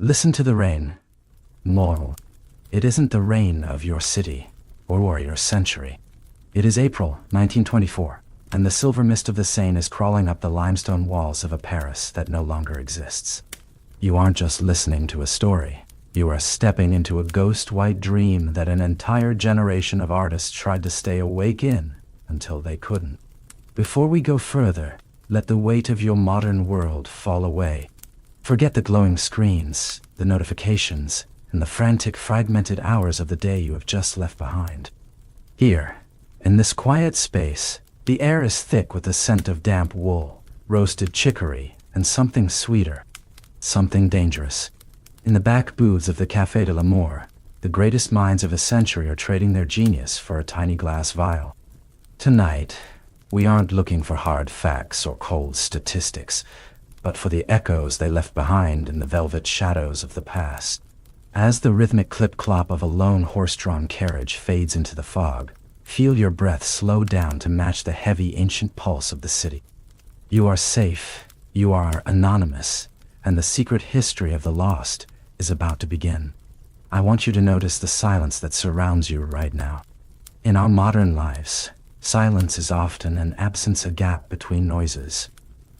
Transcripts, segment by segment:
Listen to the rain. Moral. It isn't the rain of your city or your century. It is April 1924, and the silver mist of the Seine is crawling up the limestone walls of a Paris that no longer exists. You aren't just listening to a story. You are stepping into a ghost-white dream that an entire generation of artists tried to stay awake in until they couldn't. Before we go further, let the weight of your modern world fall away. Forget the glowing screens, the notifications, and the frantic, fragmented hours of the day you have just left behind. Here, in this quiet space, the air is thick with the scent of damp wool, roasted chicory, and something sweeter, something dangerous. In the back booths of the Café de l'Amour, the greatest minds of a century are trading their genius for a tiny glass vial. Tonight, we aren't looking for hard facts or cold statistics, but for the echoes they left behind in the velvet shadows of the past. As the rhythmic clip-clop of a lone horse-drawn carriage fades into the fog, feel your breath slow down to match the heavy ancient pulse of the city. You are safe, you are anonymous, and the secret history of the lost is about to begin. I want you to notice the silence that surrounds you right now. In our modern lives, silence is often an absence, a gap between noises.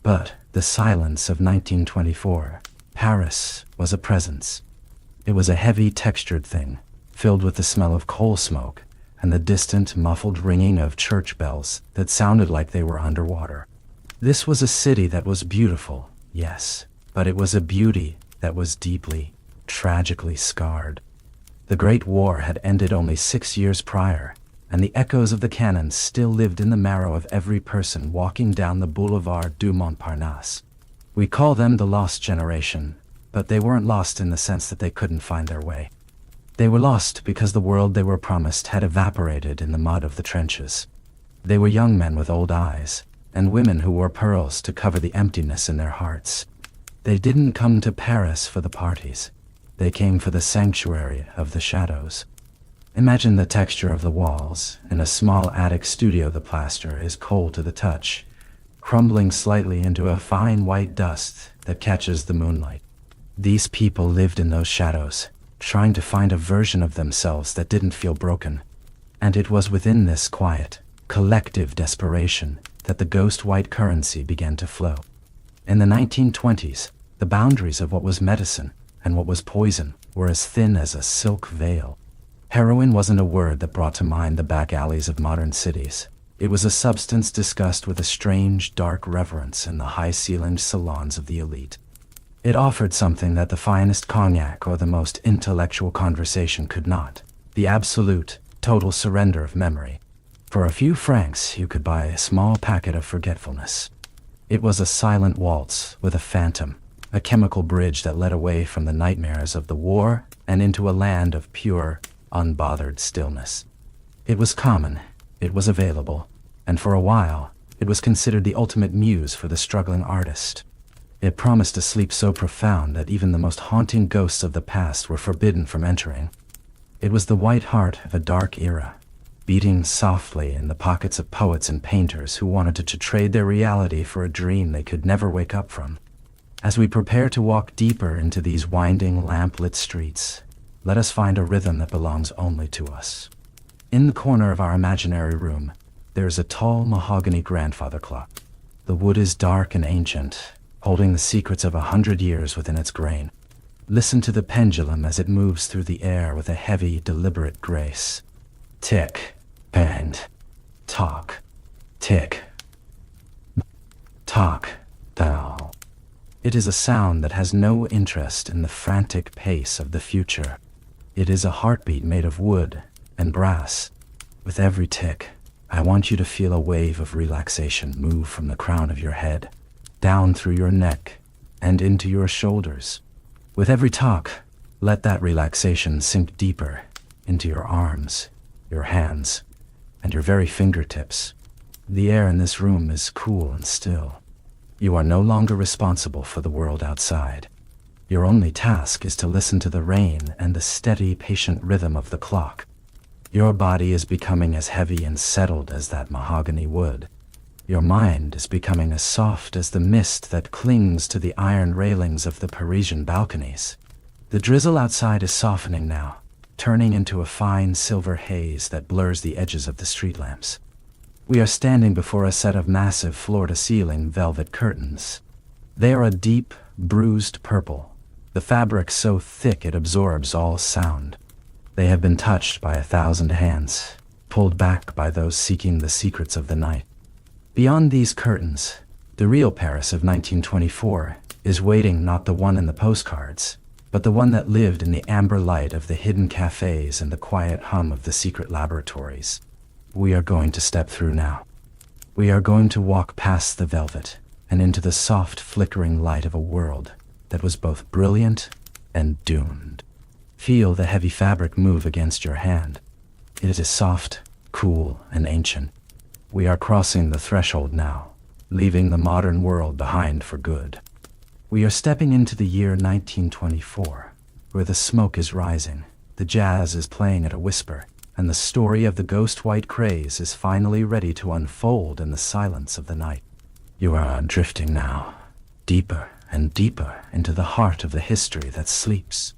But the silence of 1924, Paris, was a presence. It was a heavy, textured thing, filled with the smell of coal smoke and the distant, muffled ringing of church bells that sounded like they were underwater. This was a city that was beautiful, yes, but it was a beauty that was deeply, tragically scarred. The Great War had ended only 6 years prior, and the echoes of the cannons still lived in the marrow of every person walking down the Boulevard du Montparnasse. We call them the lost generation, but they weren't lost in the sense that they couldn't find their way. They were lost because the world they were promised had evaporated in the mud of the trenches. They were young men with old eyes, and women who wore pearls to cover the emptiness in their hearts. They didn't come to Paris for the parties. They came for the sanctuary of the shadows. Imagine the texture of the walls. In a small attic studio, the plaster is cold to the touch, crumbling slightly into a fine white dust that catches the moonlight. These people lived in those shadows, trying to find a version of themselves that didn't feel broken. And it was within this quiet, collective desperation that the ghost-white currency began to flow. In the 1920s, the boundaries of what was medicine and what was poison were as thin as a silk veil. Heroin wasn't a word that brought to mind the back alleys of modern cities. It was a substance discussed with a strange, dark reverence in the high-ceilinged salons of the elite. It offered something that the finest cognac or the most intellectual conversation could not: the absolute, total surrender of memory. For a few francs, you could buy a small packet of forgetfulness. It was a silent waltz with a phantom, a chemical bridge that led away from the nightmares of the war and into a land of pure, unbothered stillness. It was common, it was available, and for a while, it was considered the ultimate muse for the struggling artist. It promised a sleep so profound that even the most haunting ghosts of the past were forbidden from entering. It was the white heart of a dark era, beating softly in the pockets of poets and painters who wanted to trade their reality for a dream they could never wake up from. As we prepare to walk deeper into these winding, lamp-lit streets, let us find a rhythm that belongs only to us. In the corner of our imaginary room, there is a tall mahogany grandfather clock. The wood is dark and ancient, holding the secrets of 100 years within its grain. Listen to the pendulum as it moves through the air with a heavy, deliberate grace. Tick, and tock, tick, tock, down. It is a sound that has no interest in the frantic pace of the future. It is a heartbeat made of wood and brass. With every tick, I want you to feel a wave of relaxation move from the crown of your head, down through your neck, and into your shoulders. With every tock, let that relaxation sink deeper into your arms, your hands, and your very fingertips. The air in this room is cool and still. You are no longer responsible for the world outside. Your only task is to listen to the rain and the steady, patient rhythm of the clock. Your body is becoming as heavy and settled as that mahogany wood. Your mind is becoming as soft as the mist that clings to the iron railings of the Parisian balconies. The drizzle outside is softening now, turning into a fine silver haze that blurs the edges of the street lamps. We are standing before a set of massive floor-to-ceiling velvet curtains. They are a deep, bruised purple, the fabric so thick it absorbs all sound. They have been touched by 1,000 hands, pulled back by those seeking the secrets of the night. Beyond these curtains, the real Paris of 1924 is waiting, not the one in the postcards, but the one that lived in the amber light of the hidden cafes and the quiet hum of the secret laboratories. We are going to step through now. We are going to walk past the velvet and into the soft, flickering light of a world that was both brilliant and doomed. Feel the heavy fabric move against your hand. It is soft, cool, and ancient. We are crossing the threshold now, leaving the modern world behind for good. We are stepping into the year 1924, where the smoke is rising, the jazz is playing at a whisper, and the story of the ghost white craze is finally ready to unfold in the silence of the night. You are drifting now, deeper and deeper into the heart of the history that sleeps.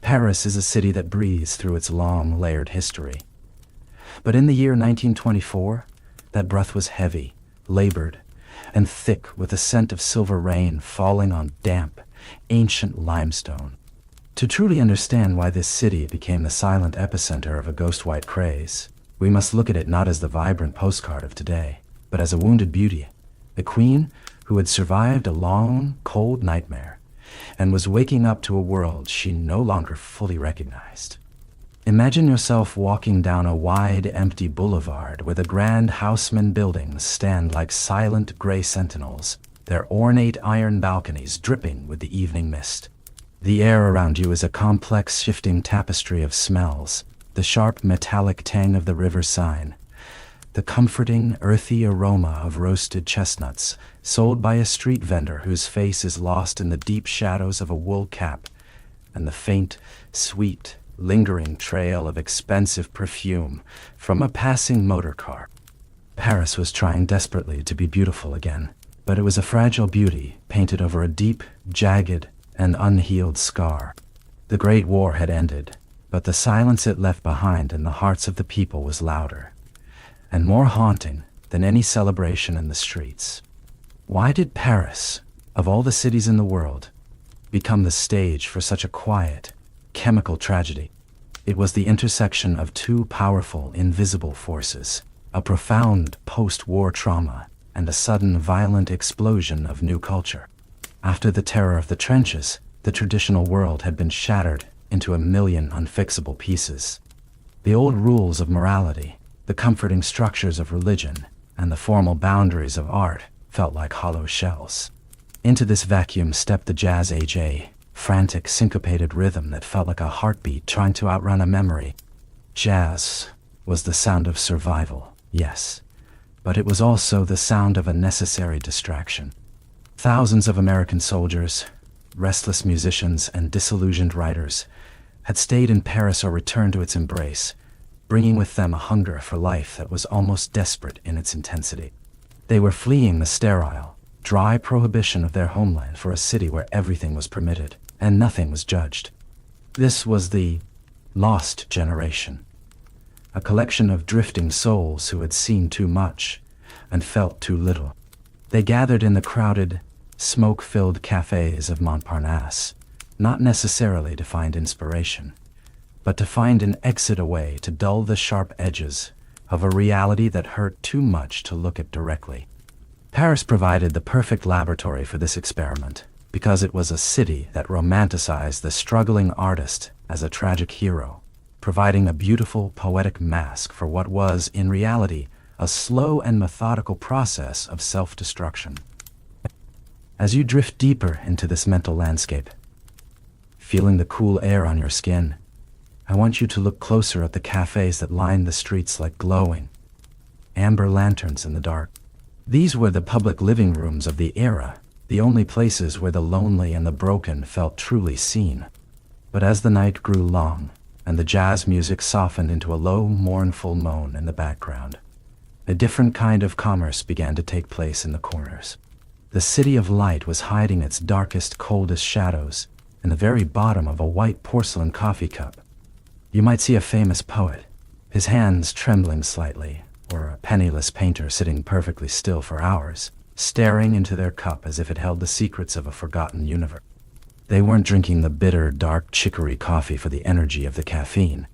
Paris is a city that breathes through its long, layered history. But in the year 1924, that breath was heavy, labored, and thick with the scent of silver rain falling on damp, ancient limestone. To truly understand why this city became the silent epicenter of a ghost white craze, we must look at it not as the vibrant postcard of today, but as a wounded beauty, a queen who had survived a long, cold nightmare and was waking up to a world she no longer fully recognized. Imagine yourself walking down a wide, empty boulevard where the grand houseman buildings stand like silent gray sentinels, their ornate iron balconies dripping with the evening mist. The air around you is a complex, shifting tapestry of smells, the sharp, metallic tang of the river Seine, the comforting, earthy aroma of roasted chestnuts sold by a street vendor whose face is lost in the deep shadows of a wool cap, and the faint, sweet, lingering trail of expensive perfume from a passing motor car. Paris was trying desperately to be beautiful again, but it was a fragile beauty painted over a deep, jagged, and unhealed scar. The Great War had ended, but the silence it left behind in the hearts of the people was louder, and more haunting than any celebration in the streets. Why did Paris, of all the cities in the world, become the stage for such a quiet, chemical tragedy? It was the intersection of two powerful, invisible forces, a profound post-war trauma and a sudden violent explosion of new culture. After the terror of the trenches, the traditional world had been shattered into a million unfixable pieces. The old rules of morality, the comforting structures of religion, and the formal boundaries of art felt like hollow shells. Into this vacuum stepped the jazz age, a frantic, syncopated rhythm that felt like a heartbeat trying to outrun a memory. Jazz was the sound of survival, yes, but it was also the sound of a necessary distraction. Thousands of American soldiers, restless musicians, and disillusioned writers had stayed in Paris or returned to its embrace, bringing with them a hunger for life that was almost desperate in its intensity. They were fleeing the sterile, dry prohibition of their homeland for a city where everything was permitted and nothing was judged. This was the Lost Generation, a collection of drifting souls who had seen too much and felt too little. They gathered in the crowded, smoke-filled cafes of Montparnasse, not necessarily to find inspiration, but to find an exit away to dull the sharp edges of a reality that hurt too much to look at directly. Paris provided the perfect laboratory for this experiment, because it was a city that romanticized the struggling artist as a tragic hero, providing a beautiful, poetic mask for what was, in reality, a slow and methodical process of self-destruction. As you drift deeper into this mental landscape, feeling the cool air on your skin, I want you to look closer at the cafes that line the streets like glowing amber lanterns in the dark. These were the public living rooms of the era, the only places where the lonely and the broken felt truly seen. But as the night grew long, and the jazz music softened into a low, mournful moan in the background, a different kind of commerce began to take place in the corners. The city of light was hiding its darkest, coldest shadows in the very bottom of a white porcelain coffee cup. You might see a famous poet, his hands trembling slightly, or a penniless painter sitting perfectly still for hours, staring into their cup as if it held the secrets of a forgotten universe. They weren't drinking the bitter, dark chicory coffee for the energy of the caffeine,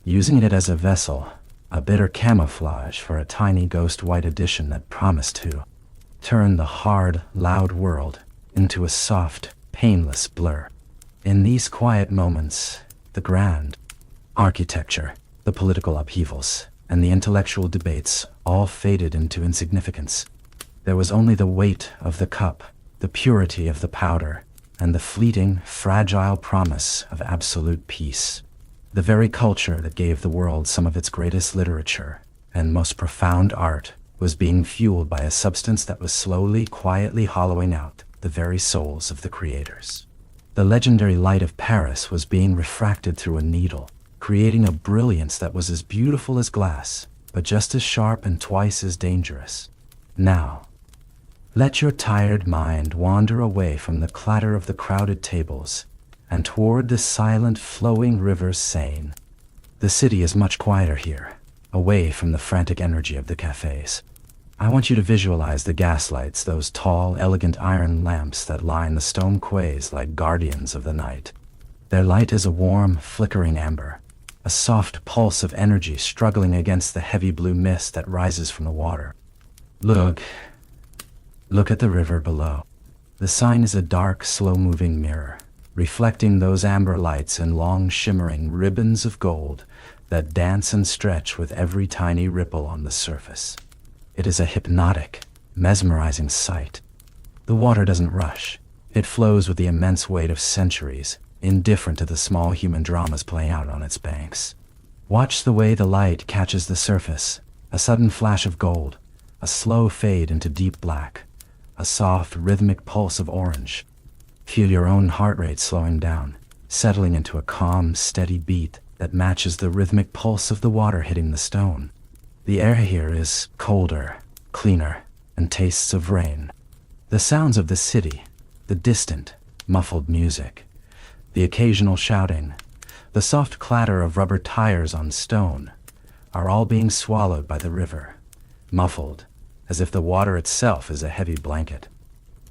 using it as a vessel, a bitter camouflage for a tiny ghost white addition that promised to turn the hard, loud world into a soft, painless blur. In these quiet moments, the grand architecture, the political upheavals, and the intellectual debates all faded into insignificance. There was only the weight of the cup, the purity of the powder, and the fleeting, fragile promise of absolute peace. The very culture that gave the world some of its greatest literature and most profound art was being fueled by a substance that was slowly, quietly hollowing out the very souls of the creators. The legendary light of Paris was being refracted through a needle, creating a brilliance that was as beautiful as glass, but just as sharp and twice as dangerous. Now, let your tired mind wander away from the clatter of the crowded tables and toward the silent, flowing river Seine. The city is much quieter here, away from the frantic energy of the cafes. I want you to visualize the gaslights, those tall, elegant iron lamps that line the stone quays like guardians of the night. Their light is a warm, flickering amber, a soft pulse of energy struggling against the heavy blue mist that rises from the water. Look at the river below. The Seine is a dark, slow-moving mirror, reflecting those amber lights in long, shimmering ribbons of gold that dance and stretch with every tiny ripple on the surface. It is a hypnotic, mesmerizing sight. The water doesn't rush. It flows with the immense weight of centuries, indifferent to the small human dramas playing out on its banks. Watch the way the light catches the surface, a sudden flash of gold, a slow fade into deep black, a soft, rhythmic pulse of orange. Feel your own heart rate slowing down, settling into a calm, steady beat that matches the rhythmic pulse of the water hitting the stone. The air here is colder, cleaner, and tastes of rain. The sounds of the city, the distant, muffled music, the occasional shouting, the soft clatter of rubber tires on stone, are all being swallowed by the river, muffled, as if the water itself is a heavy blanket.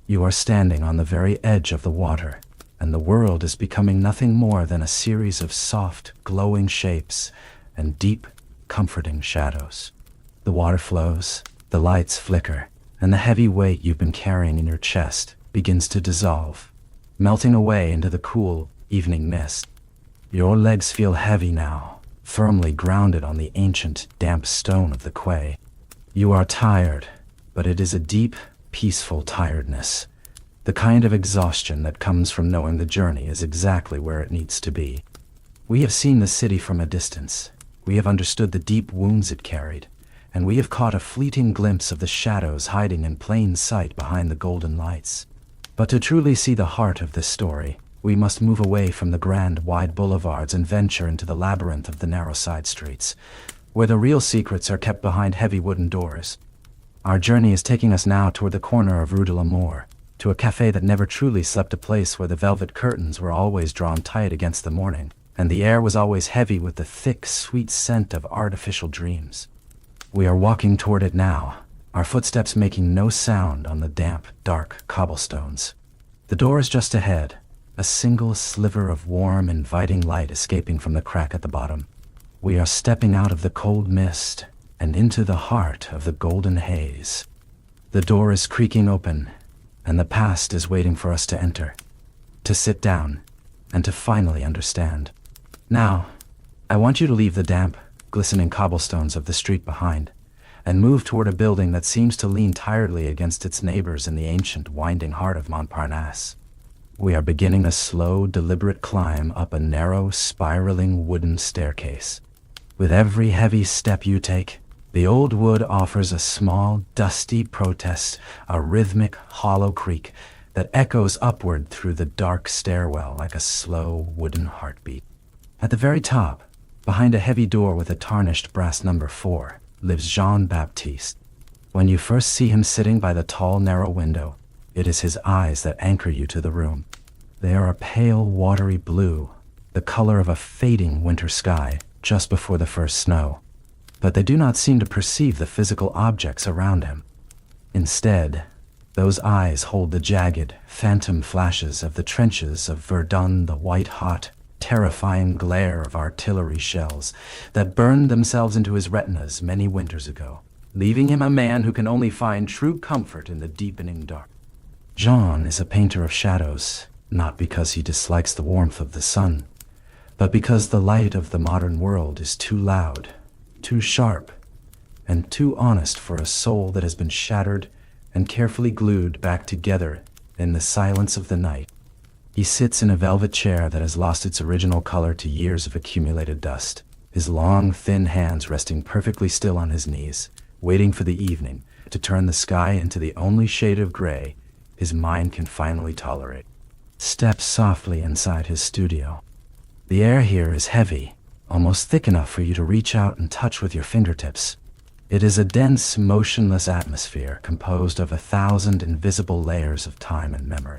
You are standing on the very edge of the water, and the world is becoming nothing more than a series of soft, glowing shapes and deep, comforting shadows. The water flows, the lights flicker, and the heavy weight you've been carrying in your chest begins to dissolve, melting away into the cool, evening mist. Your legs feel heavy now, firmly grounded on the ancient, damp stone of the quay. You are tired, but it is a deep, peaceful tiredness, the kind of exhaustion that comes from knowing the journey is exactly where it needs to be. We have seen the city from a distance. We have understood the deep wounds it carried, and we have caught a fleeting glimpse of the shadows hiding in plain sight behind the golden lights. But to truly see the heart of this story, we must move away from the grand, wide boulevards and venture into the labyrinth of the narrow side streets, where the real secrets are kept behind heavy wooden doors. Our journey is taking us now toward the corner of Rue de l'Amour, to a cafe that never truly slept, a place where the velvet curtains were always drawn tight against the morning, and the air was always heavy with the thick, sweet scent of artificial dreams. We are walking toward it now, our footsteps making no sound on the damp, dark cobblestones. The door is just ahead, a single sliver of warm, inviting light escaping from the crack at the bottom. We are stepping out of the cold mist and into the heart of the golden haze. The door is creaking open, and the past is waiting for us to enter, to sit down, and to finally understand. Now, I want you to leave the damp, glistening cobblestones of the street behind, and move toward a building that seems to lean tiredly against its neighbors in the ancient, winding heart of Montparnasse. We are beginning a slow, deliberate climb up a narrow, spiraling wooden staircase. With every heavy step you take, the old wood offers a small, dusty protest, a rhythmic, hollow creak that echoes upward through the dark stairwell like a slow, wooden heartbeat. At the very top, behind a heavy door with a tarnished brass number 4, lives Jean-Baptiste. When you first see him sitting by the tall, narrow window, it is his eyes that anchor you to the room. They are a pale, watery blue, the color of a fading winter sky just before the first snow. But they do not seem to perceive the physical objects around him. Instead, those eyes hold the jagged, phantom flashes of the trenches of Verdun, the white-hot, terrifying glare of artillery shells that burned themselves into his retinas many winters ago, leaving him a man who can only find true comfort in the deepening dark. Jean is a painter of shadows, not because he dislikes the warmth of the sun, but because the light of the modern world is too loud, too sharp, and too honest for a soul that has been shattered and carefully glued back together in the silence of the night. He sits in a velvet chair that has lost its original color to years of accumulated dust, his long, thin hands resting perfectly still on his knees, waiting for the evening to turn the sky into the only shade of gray his mind can finally tolerate. Steps softly inside his studio. The air here is heavy, almost thick enough for you to reach out and touch with your fingertips. It is a dense, motionless atmosphere composed of 1,000 invisible layers of time and memory.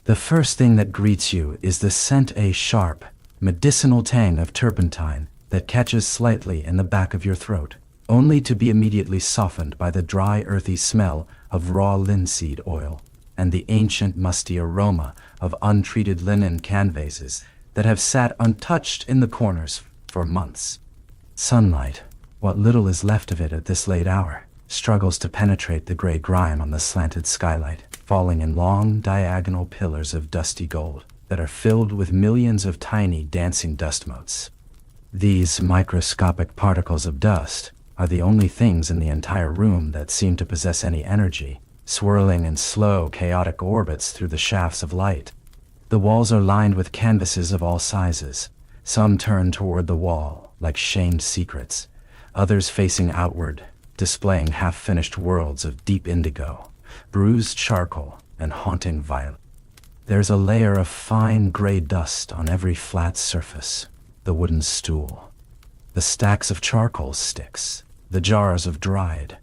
The first thing that greets you is the scent, a sharp, medicinal tang of turpentine that catches slightly in the back of your throat, only to be immediately softened by the dry, earthy smell of raw linseed oil and the ancient, musty aroma of untreated linen canvases that have sat untouched in the corners for months. Sunlight, what little is left of it at this late hour, struggles to penetrate the gray grime on the slanted skylight, falling in long, diagonal pillars of dusty gold that are filled with millions of tiny, dancing dust motes. These microscopic particles of dust are the only things in the entire room that seem to possess any energy, swirling in slow, chaotic orbits through the shafts of light. The walls are lined with canvases of all sizes, some turned toward the wall, like shamed secrets, others facing outward, displaying half-finished worlds of deep indigo, bruised charcoal, and haunting violet. There's a layer of fine gray dust on every flat surface, the wooden stool, the stacks of charcoal sticks, the jars of dried,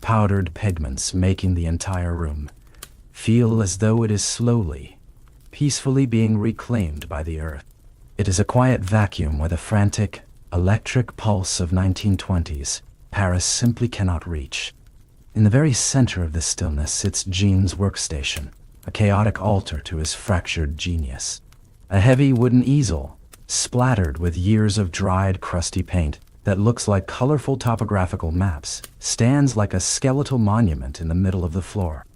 powdered pigments making the entire room feel as though it is slowly, peacefully being reclaimed by the earth. It is a quiet vacuum where the frantic, electric pulse of 1920s Paris simply cannot reach. In the very center of this stillness sits Jean's workstation, a chaotic altar to his fractured genius. A heavy wooden easel, splattered with years of dried, crusty paint that looks like colorful topographical maps, stands like a skeletal monument in the middle of the floor.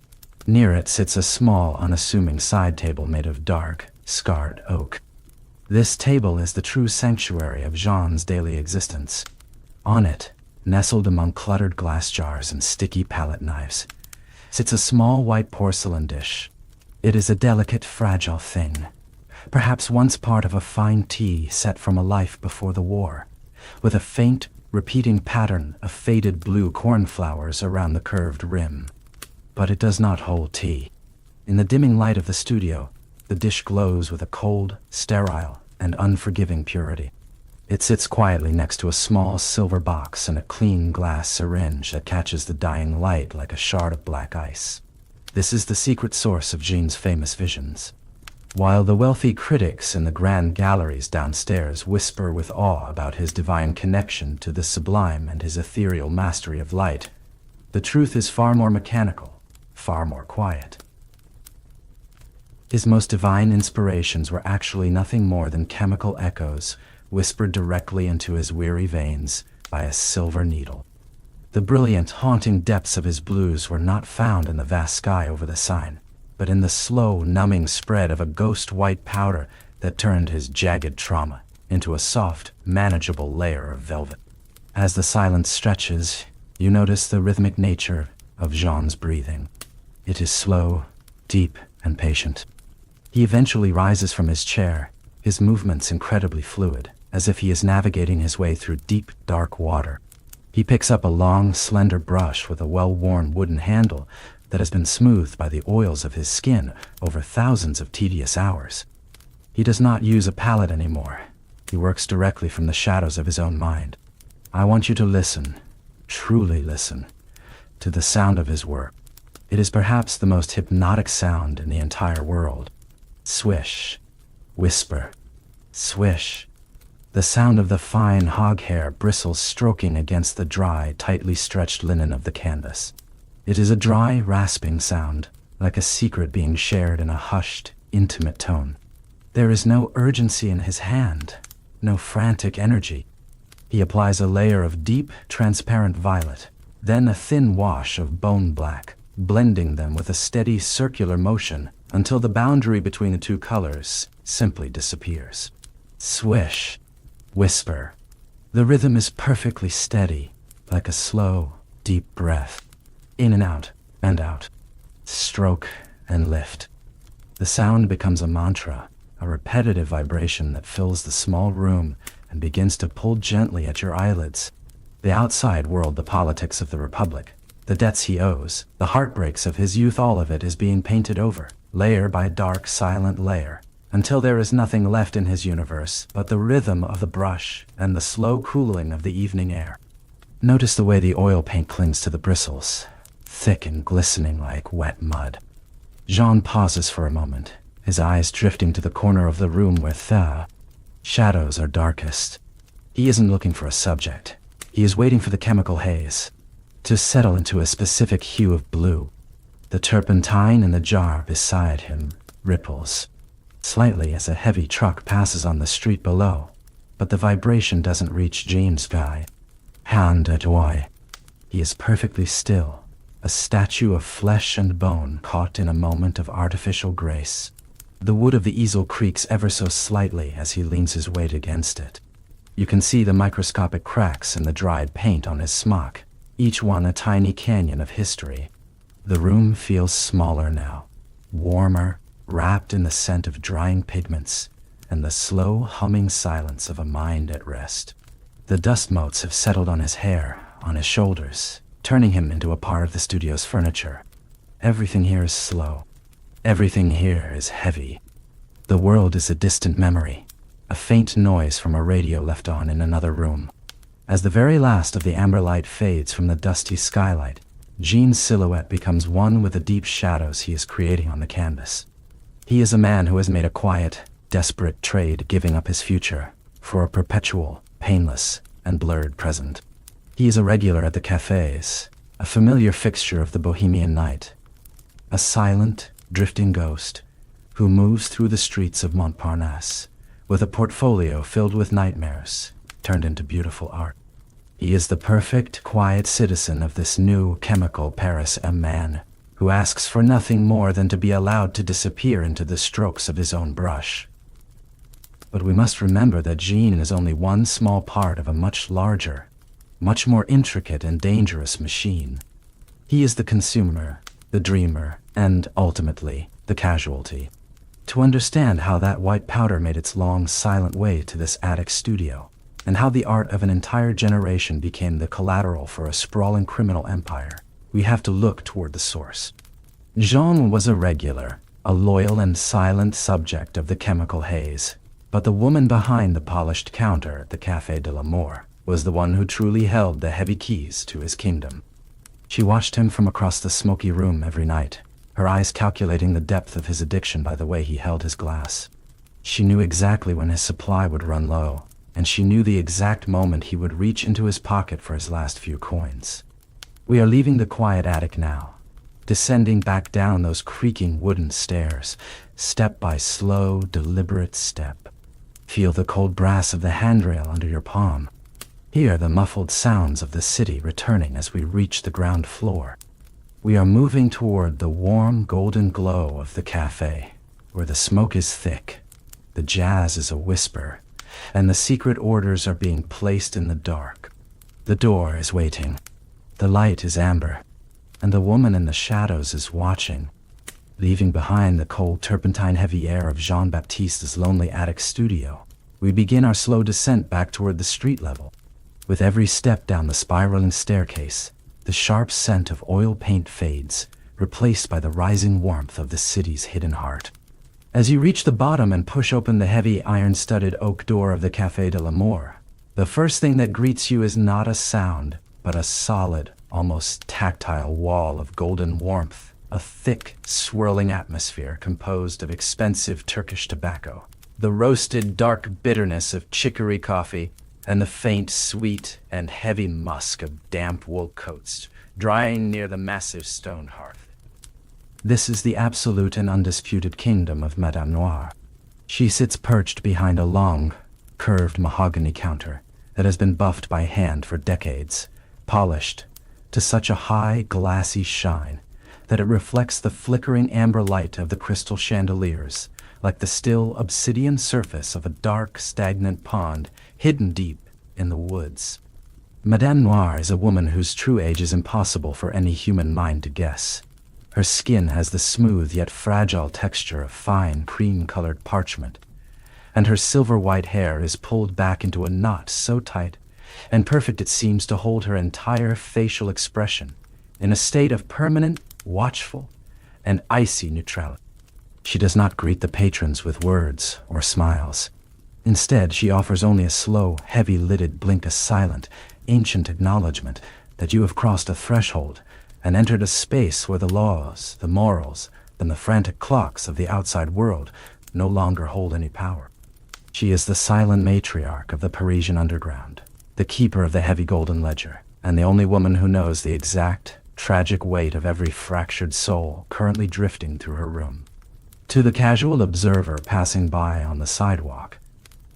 Near it sits a small, unassuming side table made of dark, scarred oak. This table is the true sanctuary of Jean's daily existence. On it, nestled among cluttered glass jars and sticky palette knives, sits a small white porcelain dish. It is a delicate, fragile thing, perhaps once part of a fine tea set from a life before the war, with a faint, repeating pattern of faded blue cornflowers around the curved rim. But it does not hold tea. In the dimming light of the studio, the dish glows with a cold, sterile, and unforgiving purity. It sits quietly next to a small silver box and a clean glass syringe that catches the dying light like a shard of black ice. This is the secret source of Jean's famous visions. While the wealthy critics in the grand galleries downstairs whisper with awe about his divine connection to the sublime and his ethereal mastery of light, the truth is far more mechanical, far more quiet. His most divine inspirations were actually nothing more than chemical echoes whispered directly into his weary veins by a silver needle. The brilliant, haunting depths of his blues were not found in the vast sky over the sign, but in the slow, numbing spread of a ghost white powder that turned his jagged trauma into a soft, manageable layer of velvet. As the silence stretches, you notice the rhythmic nature of Jean's breathing. It is slow, deep, and patient. He eventually rises from his chair, his movements incredibly fluid, as if he is navigating his way through deep, dark water. He picks up a long, slender brush with a well-worn wooden handle that has been smoothed by the oils of his skin over thousands of tedious hours. He does not use a palette anymore. He works directly from the shadows of his own mind. I want you to listen, truly listen, to the sound of his work. It is perhaps the most hypnotic sound in the entire world. Swish. Whisper. Swish. The sound of the fine hog hair bristles stroking against the dry, tightly stretched linen of the canvas. It is a dry, rasping sound, like a secret being shared in a hushed, intimate tone. There is no urgency in his hand, no frantic energy. He applies a layer of deep, transparent violet, then a thin wash of bone black, blending them with a steady circular motion until the boundary between the two colors simply disappears. Swish. Whisper. The rhythm is perfectly steady, like a slow, deep breath. In and out, and out. Stroke and lift. The sound becomes a mantra, a repetitive vibration that fills the small room and begins to pull gently at your eyelids. The outside world, the politics of the Republic, the debts he owes, the heartbreaks of his youth, all of it is being painted over, layer by dark, silent layer, until there is nothing left in his universe but the rhythm of the brush and the slow cooling of the evening air. Notice the way the oil paint clings to the bristles, thick and glistening like wet mud. Jean pauses for a moment, his eyes drifting to the corner of the room where the shadows are darkest. He isn't looking for a subject. He is waiting for the chemical haze to settle into a specific hue of blue. The turpentine in the jar beside him ripples slightly as a heavy truck passes on the street below, but the vibration doesn't reach Jean's guy. Hand at oil. He is perfectly still, a statue of flesh and bone caught in a moment of artificial grace. The wood of the easel creaks ever so slightly as he leans his weight against it. You can see the microscopic cracks in the dried paint on his smock, each one a tiny canyon of history. The room feels smaller now, warmer, wrapped in the scent of drying pigments and the slow humming silence of a mind at rest. The dust motes have settled on his hair, on his shoulders, turning him into a part of the studio's furniture. Everything here is slow. Everything here is heavy. The world is a distant memory, a faint noise from a radio left on in another room. As the very last of the amber light fades from the dusty skylight, Jean's silhouette becomes one with the deep shadows he is creating on the canvas. He is a man who has made a quiet, desperate trade, giving up his future for a perpetual, painless, and blurred present. He is a regular at the cafes, a familiar fixture of the bohemian night, a silent, drifting ghost who moves through the streets of Montparnasse with a portfolio filled with nightmares turned into beautiful art. He is the perfect, quiet citizen of this new chemical Paris, a man who asks for nothing more than to be allowed to disappear into the strokes of his own brush. But we must remember that Jean is only one small part of a much larger, much more intricate and dangerous machine. He is the consumer, the dreamer, and, ultimately, the casualty. To understand how that white powder made its long, silent way to this attic studio, and how the art of an entire generation became the collateral for a sprawling criminal empire, we have to look toward the source. Jean was a regular, a loyal and silent subject of the chemical haze, but the woman behind the polished counter at the Café de l'Amour was the one who truly held the heavy keys to his kingdom. She watched him from across the smoky room every night, her eyes calculating the depth of his addiction by the way he held his glass. She knew exactly when his supply would run low, and she knew the exact moment he would reach into his pocket for his last few coins. We are leaving the quiet attic now, descending back down those creaking wooden stairs, step by slow, deliberate step. Feel the cold brass of the handrail under your palm. Hear the muffled sounds of the city returning as we reach the ground floor. We are moving toward the warm, golden glow of the cafe, where the smoke is thick, the jazz is a whisper, and the secret orders are being placed in the dark. The door is waiting. The light is amber, and the woman in the shadows is watching. Leaving behind the cold turpentine-heavy air of Jean-Baptiste's lonely attic studio, we begin our slow descent back toward the street level. With every step down the spiraling staircase, the sharp scent of oil paint fades, replaced by the rising warmth of the city's hidden heart. As you reach the bottom and push open the heavy iron-studded oak door of the Café de l'Amour, the first thing that greets you is not a sound, but a solid, almost tactile wall of golden warmth a thick, swirling atmosphere composed of expensive Turkish tobacco, the roasted dark bitterness of chicory coffee, and the faint sweet and heavy musk of damp wool coats drying near the massive stone hearth. This is the absolute and undisputed kingdom of Madame Noire. She sits perched behind a long, curved mahogany counter that has been buffed by hand for decades, polished to such a high, glassy shine that it reflects the flickering amber light of the crystal chandeliers, like the still obsidian surface of a dark, stagnant pond hidden deep in the woods. Madame Noire is a woman whose true age is impossible for any human mind to guess. Her skin has the smooth yet fragile texture of fine, cream-colored parchment, and her silver-white hair is pulled back into a knot so tight and perfect it seems to hold her entire facial expression in a state of permanent, watchful, and icy neutrality. She does not greet the patrons with words or smiles. Instead, she offers only a slow, heavy-lidded blink, a silent, ancient acknowledgement that you have crossed a threshold and entered a space where the laws, the morals, and the frantic clocks of the outside world no longer hold any power. She is the silent matriarch of the Parisian underground, the keeper of the heavy golden ledger, and the only woman who knows the exact, tragic weight of every fractured soul currently drifting through her room. To the casual observer passing by on the sidewalk,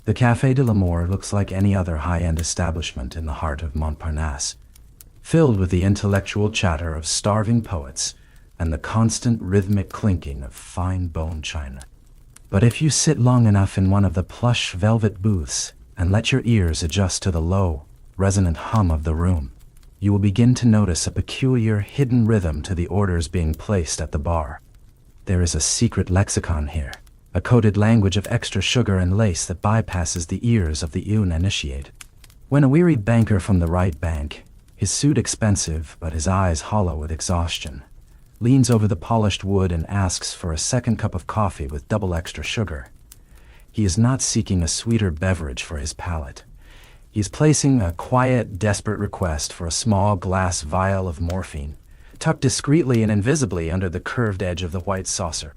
the Café de l'Amour looks like any other high-end establishment in the heart of Montparnasse, filled with the intellectual chatter of starving poets and the constant rhythmic clinking of fine bone china. But if you sit long enough in one of the plush velvet booths and let your ears adjust to the low, resonant hum of the room, you will begin to notice a peculiar hidden rhythm to the orders being placed at the bar. There is a secret lexicon here, a coded language of extra sugar and lace that bypasses the ears of the uninitiated. When a weary banker from the right bank, his suit expensive but his eyes hollow with exhaustion, leans over the polished wood and asks for a second cup of coffee with double extra sugar, he is not seeking a sweeter beverage for his palate. He is placing a quiet, desperate request for a small glass vial of morphine, tucked discreetly and invisibly under the curved edge of the white saucer.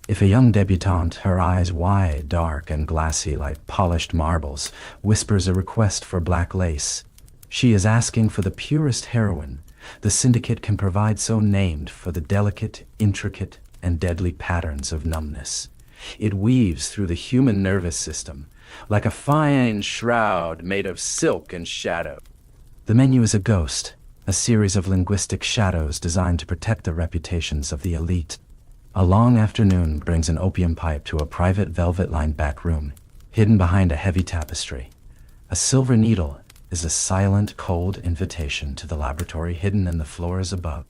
If a young debutante, her eyes wide, dark, and glassy like polished marbles, whispers a request for black lace, she is asking for the purest heroin the syndicate can provide, so named for the delicate, intricate, and deadly patterns of numbness. It weaves through the human nervous system like a fine shroud made of silk and shadow. The menu is a ghost, a series of linguistic shadows designed to protect the reputations of the elite. A long afternoon brings an opium pipe to a private velvet-lined back room, hidden behind a heavy tapestry. A silver needle is a silent, cold invitation to the laboratory hidden in the floors above.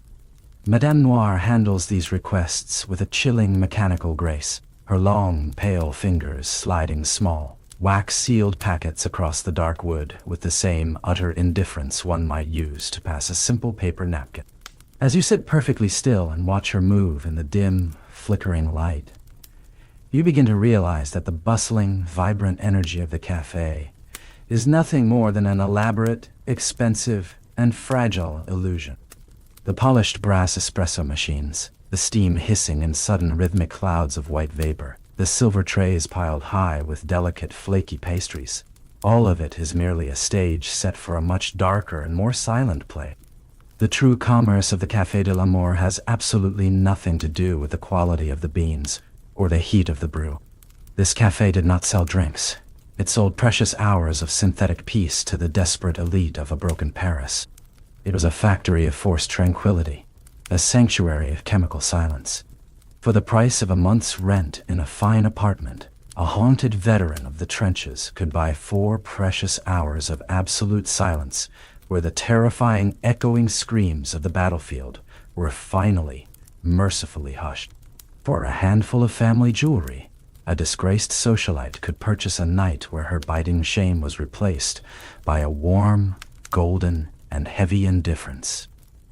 Madame Noire handles these requests with a chilling, mechanical grace, her long, pale fingers sliding small, wax-sealed packets across the dark wood with the same utter indifference one might use to pass a simple paper napkin. As you sit perfectly still and watch her move in the dim, flickering light, you begin to realize that the bustling, vibrant energy of the cafe is nothing more than an elaborate, expensive, and fragile illusion. The polished brass espresso machines, the steam hissing in sudden rhythmic clouds of white vapor, the silver trays piled high with delicate, flaky pastries, all of it is merely a stage set for a much darker and more silent play. The true commerce of the Café de l'Amour has absolutely nothing to do with the quality of the beans or the heat of the brew. This cafe did not sell drinks. It sold precious hours of synthetic peace to the desperate elite of a broken Paris. It was a factory of forced tranquility, a sanctuary of chemical silence. For the price of a month's rent in a fine apartment, a haunted veteran of the trenches could buy 4 precious hours of absolute silence where the terrifying, echoing screams of the battlefield were finally, mercifully hushed. For a handful of family jewelry, a disgraced socialite could purchase a night where her biting shame was replaced by a warm, golden, and heavy indifference.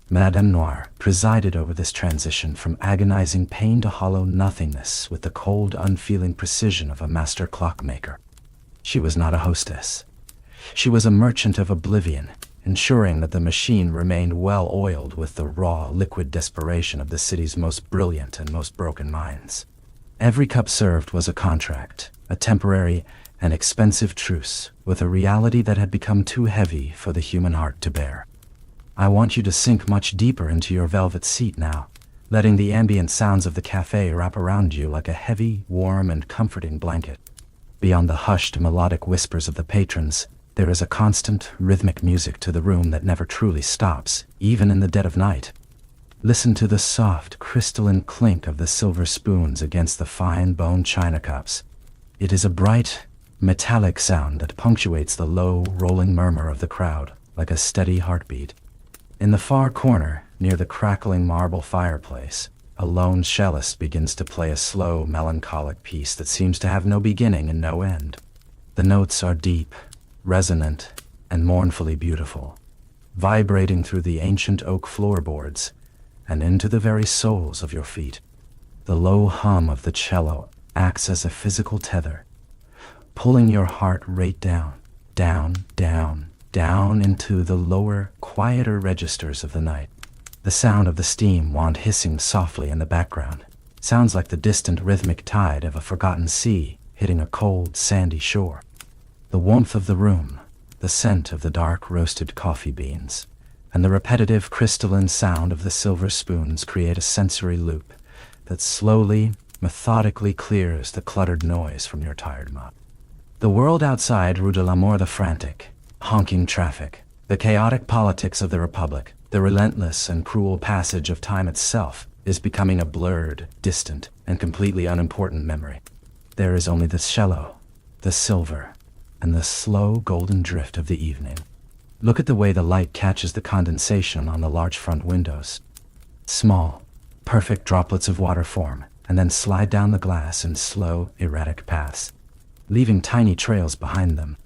Madame Noire presided over this transition from agonizing pain to hollow nothingness with the cold, unfeeling precision of a master clockmaker. She was not a hostess. She was a merchant of oblivion, ensuring that the machine remained well oiled with the raw, liquid desperation of the city's most brilliant and most broken minds. Every cup served was a contract, a temporary and expensive truce with a reality that had become too heavy for the human heart to bear. I want you to sink much deeper into your velvet seat now, letting the ambient sounds of the cafe wrap around you like a heavy, warm, and comforting blanket. Beyond the hushed, melodic whispers of the patrons, there is a constant, rhythmic music to the room that never truly stops, even in the dead of night. Listen to the soft, crystalline clink of the silver spoons against the fine bone china cups. It is a bright, metallic sound that punctuates the low, rolling murmur of the crowd, like a steady heartbeat. In the far corner, near the crackling marble fireplace, a lone cellist begins to play a slow, melancholic piece that seems to have no beginning and no end. The notes are deep, resonant, and mournfully beautiful, vibrating through the ancient oak floorboards and into the very soles of your feet. The low hum of the cello acts as a physical tether, pulling your heart rate down, down, down, down into the lower, quieter registers of the night. The sound of the steam wand hissing softly in the background sounds like the distant rhythmic tide of a forgotten sea hitting a cold, sandy shore. The warmth of the room, the scent of the dark roasted coffee beans, and the repetitive crystalline sound of the silver spoons create a sensory loop that slowly, methodically clears the cluttered noise from your tired mind. The world outside Rue de l'Amour, the frantic, honking traffic, the chaotic politics of the Republic, the relentless and cruel passage of time itself, is becoming a blurred, distant, and completely unimportant memory. There is only the cello, the silver, and the slow golden drift of the evening. Look at the way the light catches the condensation on the large front windows. Small, perfect droplets of water form, and then slide down the glass in slow, erratic paths, leaving tiny trails behind them.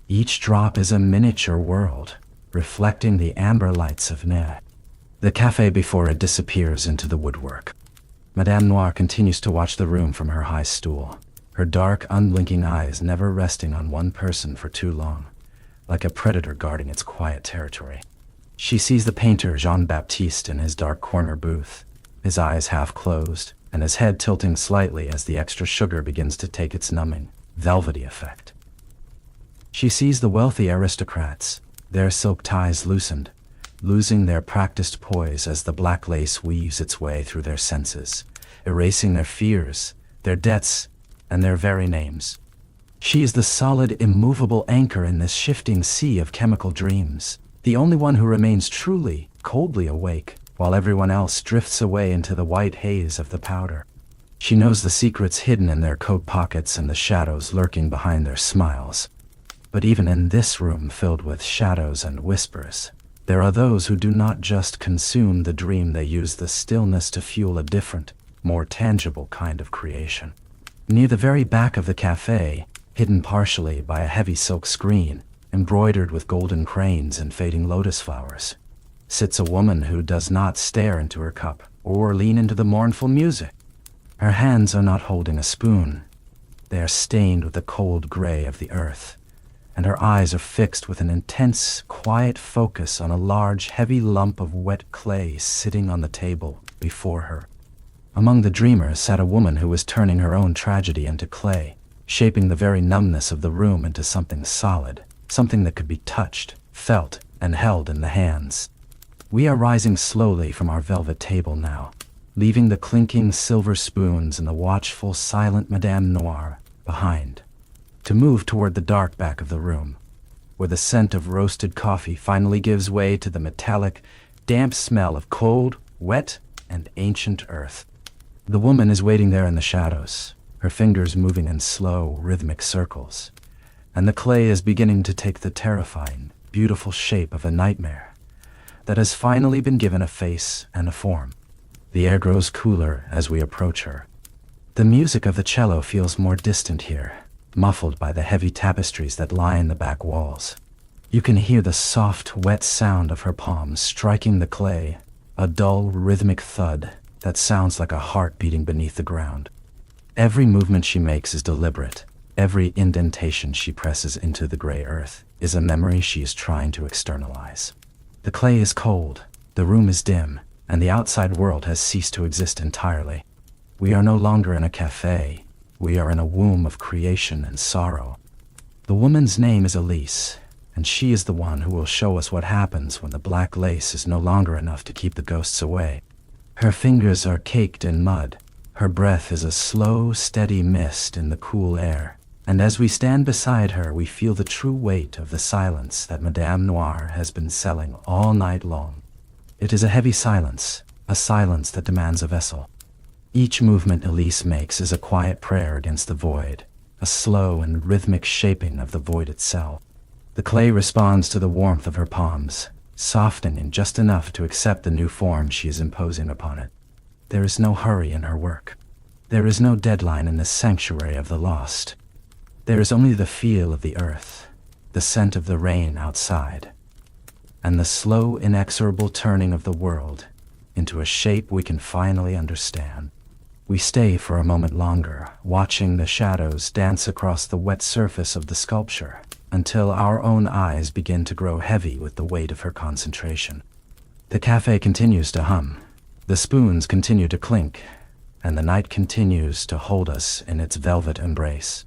Each drop is a miniature world, reflecting the amber lights of Nez. The cafe before it disappears into the woodwork. Madame Noir continues to watch the room from her high stool, her dark, unblinking eyes never resting on one person for too long, like a predator guarding its quiet territory. She sees the painter Jean-Baptiste in his dark corner booth, his eyes half closed, and his head tilting slightly as the extra sugar begins to take its numbing, velvety effect. She sees the wealthy aristocrats, their silk ties loosened, losing their practiced poise as the black lace weaves its way through their senses, erasing their fears, their debts, and their very names. She is the solid, immovable anchor in this shifting sea of chemical dreams, the only one who remains truly, coldly awake, while everyone else drifts away into the white haze of the powder. She knows the secrets hidden in their coat pockets and the shadows lurking behind their smiles. But even in this room filled with shadows and whispers, there are those who do not just consume the dream, they use the stillness to fuel a different, more tangible kind of creation. Near the very back of the cafe, hidden partially by a heavy silk screen, embroidered with golden cranes and fading lotus flowers, sits a woman who does not stare into her cup or lean into the mournful music. Her hands are not holding a spoon. They are stained with the cold gray of the earth, and her eyes are fixed with an intense, quiet focus on a large, heavy lump of wet clay sitting on the table before her. Among the dreamers sat a woman who was turning her own tragedy into clay, shaping the very numbness of the room into something solid, something that could be touched, felt, and held in the hands. We are rising slowly from our velvet table now, leaving the clinking silver spoons and the watchful, silent Madame Noir behind, to move toward the dark back of the room, where the scent of roasted coffee finally gives way to the metallic, damp smell of cold, wet, and ancient earth. The woman is waiting there in the shadows, her fingers moving in slow, rhythmic circles, and the clay is beginning to take the terrifying, beautiful shape of a nightmare that has finally been given a face and a form. The air grows cooler as we approach her. The music of the cello feels more distant here, muffled by the heavy tapestries that line the back walls. You can hear the soft, wet sound of her palms striking the clay, a dull, rhythmic thud that sounds like a heart beating beneath the ground. Every movement she makes is deliberate. Every indentation she presses into the gray earth is a memory she is trying to externalize. The clay is cold, the room is dim, and the outside world has ceased to exist entirely. We are no longer in a cafe. We are in a womb of creation and sorrow. The woman's name is Elise, and she is the one who will show us what happens when the black lace is no longer enough to keep the ghosts away. Her fingers are caked in mud. Her breath is a slow, steady mist in the cool air. And as we stand beside her, we feel the true weight of the silence that Madame Noire has been selling all night long. It is a heavy silence, a silence that demands a vessel. Each movement Elise makes is a quiet prayer against the void, a slow and rhythmic shaping of the void itself. The clay responds to the warmth of her palms, softening just enough to accept the new form she is imposing upon it. There is no hurry in her work. There is no deadline in this sanctuary of the lost. There is only the feel of the earth, the scent of the rain outside, and the slow, inexorable turning of the world into a shape we can finally understand. We stay for a moment longer, watching the shadows dance across the wet surface of the sculpture, until our own eyes begin to grow heavy with the weight of her concentration. The cafe continues to hum, the spoons continue to clink, and the night continues to hold us in its velvet embrace.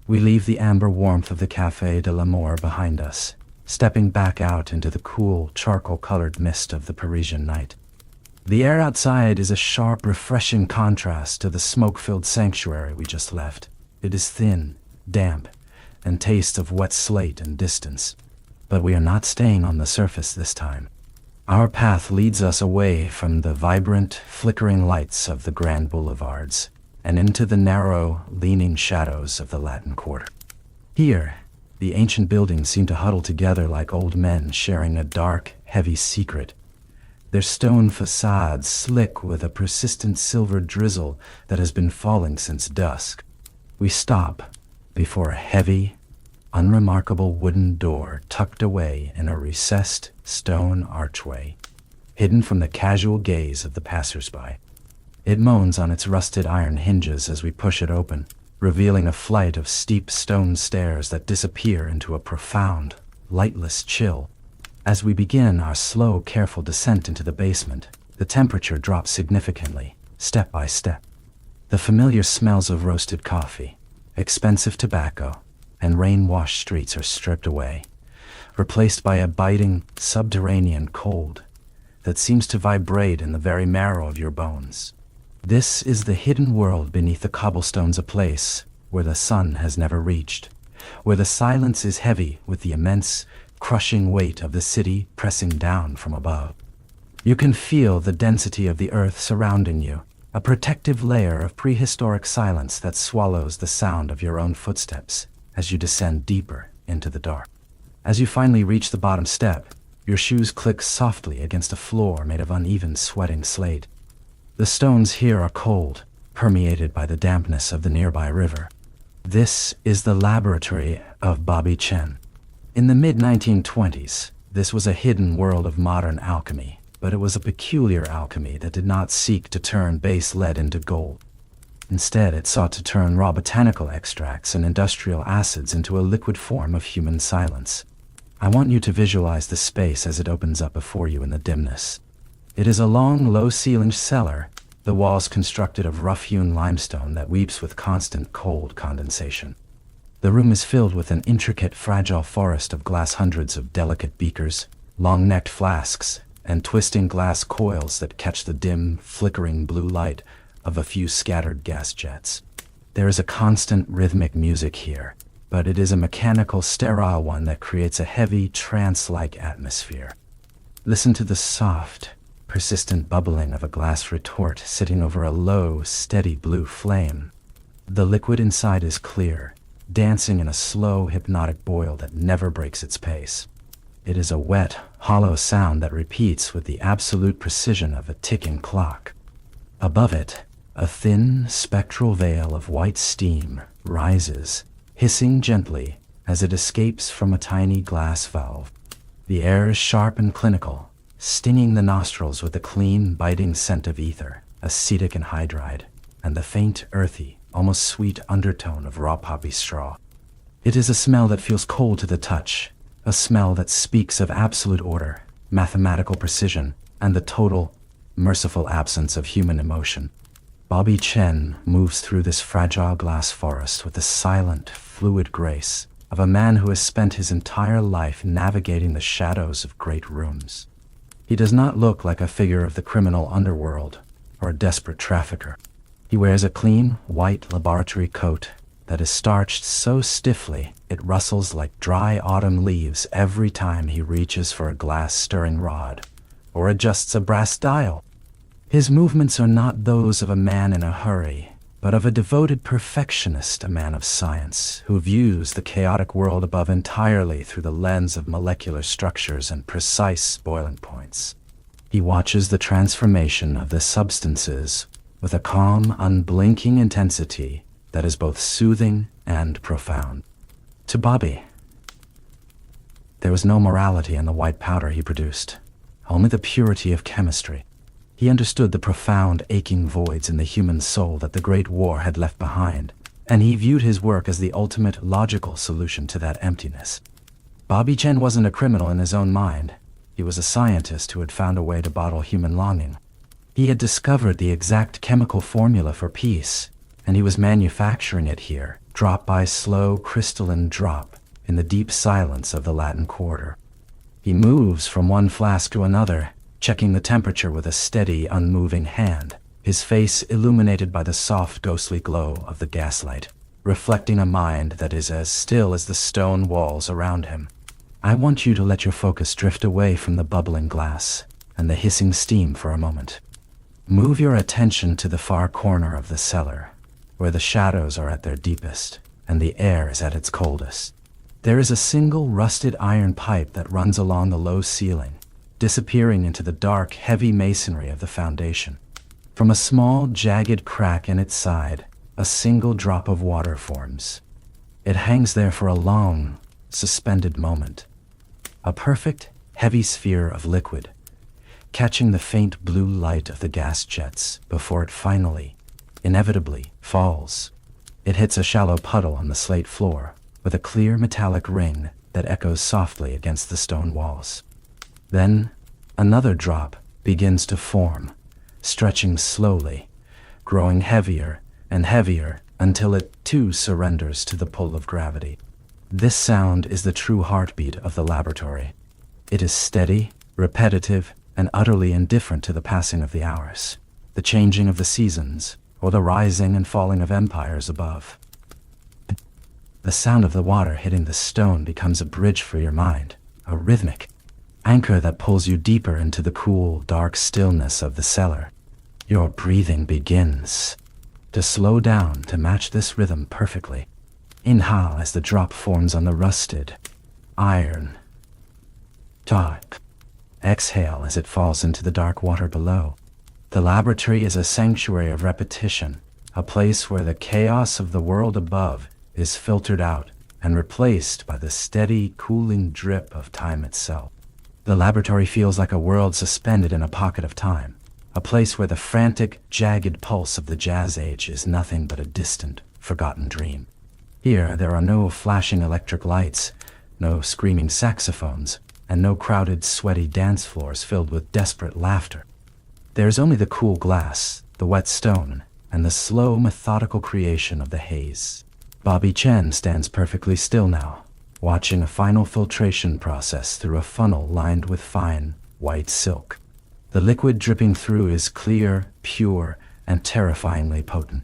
We leave the amber warmth of the Café de l'Amour behind us, stepping back out into the cool, charcoal-colored mist of the Parisian night. The air outside is a sharp, refreshing contrast to the smoke-filled sanctuary we just left. It is thin, damp, and tastes of wet slate and distance. But we are not staying on the surface this time. Our path leads us away from the vibrant, flickering lights of the grand boulevards and into the narrow, leaning shadows of the Latin Quarter. Here, the ancient buildings seem to huddle together like old men sharing a dark, heavy secret. Their stone facades slick with a persistent silver drizzle that has been falling since dusk. We stop before a heavy, unremarkable wooden door tucked away in a recessed stone archway, hidden from the casual gaze of the passers-by. It moans on its rusted iron hinges as we push it open, revealing a flight of steep stone stairs that disappear into a profound, lightless chill. As we begin our slow, careful descent into the basement, the temperature drops significantly, step by step. The familiar smells of roasted coffee, expensive tobacco, and rain-washed streets are stripped away, replaced by a biting, subterranean cold that seems to vibrate in the very marrow of your bones. This is the hidden world beneath the cobblestones, a place where the sun has never reached, where the silence is heavy with the immense, crushing weight of the city pressing down from above. You can feel the density of the earth surrounding you, a protective layer of prehistoric silence that swallows the sound of your own footsteps as you descend deeper into the dark. As you finally reach the bottom step, your shoes click softly against a floor made of uneven, sweating slate. The stones here are cold, permeated by the dampness of the nearby river. This is the laboratory of Bobby Chen. In the mid-1920s, this was a hidden world of modern alchemy, but it was a peculiar alchemy that did not seek to turn base lead into gold. Instead, it sought to turn raw botanical extracts and industrial acids into a liquid form of human silence. I want you to visualize the space as it opens up before you in the dimness. It is a long, low-ceilinged cellar, the walls constructed of rough-hewn limestone that weeps with constant cold condensation. The room is filled with an intricate, fragile forest of glass, hundreds of delicate beakers, long-necked flasks, and twisting glass coils that catch the dim, flickering blue light of a few scattered gas jets. There is a constant rhythmic music here, but it is a mechanical, sterile one that creates a heavy, trance-like atmosphere. Listen to the soft, persistent bubbling of a glass retort sitting over a low, steady blue flame. The liquid inside is clear, dancing in a slow, hypnotic boil that never breaks its pace. It is a wet, hollow sound that repeats with the absolute precision of a ticking clock. Above it, a thin, spectral veil of white steam rises, hissing gently as it escapes from a tiny glass valve. The air is sharp and clinical, stinging the nostrils with a clean, biting scent of ether, acetic anhydride, and the faint, earthy, almost sweet undertone of raw poppy straw. It is a smell that feels cold to the touch, a smell that speaks of absolute order, mathematical precision, and the total, merciful absence of human emotion. Bobby Chen moves through this fragile glass forest with the silent, fluid grace of a man who has spent his entire life navigating the shadows of great rooms. He does not look like a figure of the criminal underworld or a desperate trafficker. He wears a clean, white laboratory coat that is starched so stiffly it rustles like dry autumn leaves every time he reaches for a glass stirring rod or adjusts a brass dial. His movements are not those of a man in a hurry, but of a devoted perfectionist, a man of science, who views the chaotic world above entirely through the lens of molecular structures and precise boiling points. He watches the transformation of the substances with a calm, unblinking intensity that is both soothing and profound. To Bobby, there was no morality in the white powder he produced, only the purity of chemistry. He understood the profound, aching voids in the human soul that the Great War had left behind, and he viewed his work as the ultimate logical solution to that emptiness. Bobby Chen wasn't a criminal in his own mind. He was a scientist who had found a way to bottle human longing. He had discovered the exact chemical formula for peace, and he was manufacturing it here, drop by slow, crystalline drop, in the deep silence of the Latin Quarter. He moves from one flask to another, checking the temperature with a steady, unmoving hand, his face illuminated by the soft, ghostly glow of the gaslight, reflecting a mind that is as still as the stone walls around him. I want you to let your focus drift away from the bubbling glass and the hissing steam for a moment. Move your attention to the far corner of the cellar, where the shadows are at their deepest and the air is at its coldest. There is a single rusted iron pipe that runs along the low ceiling, disappearing into the dark, heavy masonry of the foundation. From a small, jagged crack in its side, a single drop of water forms. It hangs there for a long, suspended moment. A perfect, heavy sphere of liquid, catching the faint blue light of the gas jets before it finally, inevitably, falls. It hits a shallow puddle on the slate floor with a clear metallic ring that echoes softly against the stone walls. Then, another drop begins to form, stretching slowly, growing heavier and heavier until it too surrenders to the pull of gravity. This sound is the true heartbeat of the laboratory. It is steady, repetitive, and utterly indifferent to the passing of the hours, the changing of the seasons, or the rising and falling of empires above. The sound of the water hitting the stone becomes a bridge for your mind, a rhythmic anchor that pulls you deeper into the cool, dark stillness of the cellar. Your breathing begins to slow down to match this rhythm perfectly. Inhale as the drop forms on the rusted iron top. Exhale as it falls into the dark water below. The laboratory is a sanctuary of repetition, a place where the chaos of the world above is filtered out and replaced by the steady, cooling drip of time itself. The laboratory feels like a world suspended in a pocket of time, a place where the frantic, jagged pulse of the jazz age is nothing but a distant, forgotten dream. Here, there are no flashing electric lights, no screaming saxophones, and no crowded, sweaty dance floors filled with desperate laughter. There is only the cool glass, the wet stone, and the slow, methodical creation of the haze. Bobby Chen stands perfectly still now, watching a final filtration process through a funnel lined with fine, white silk. The liquid dripping through is clear, pure, and terrifyingly potent.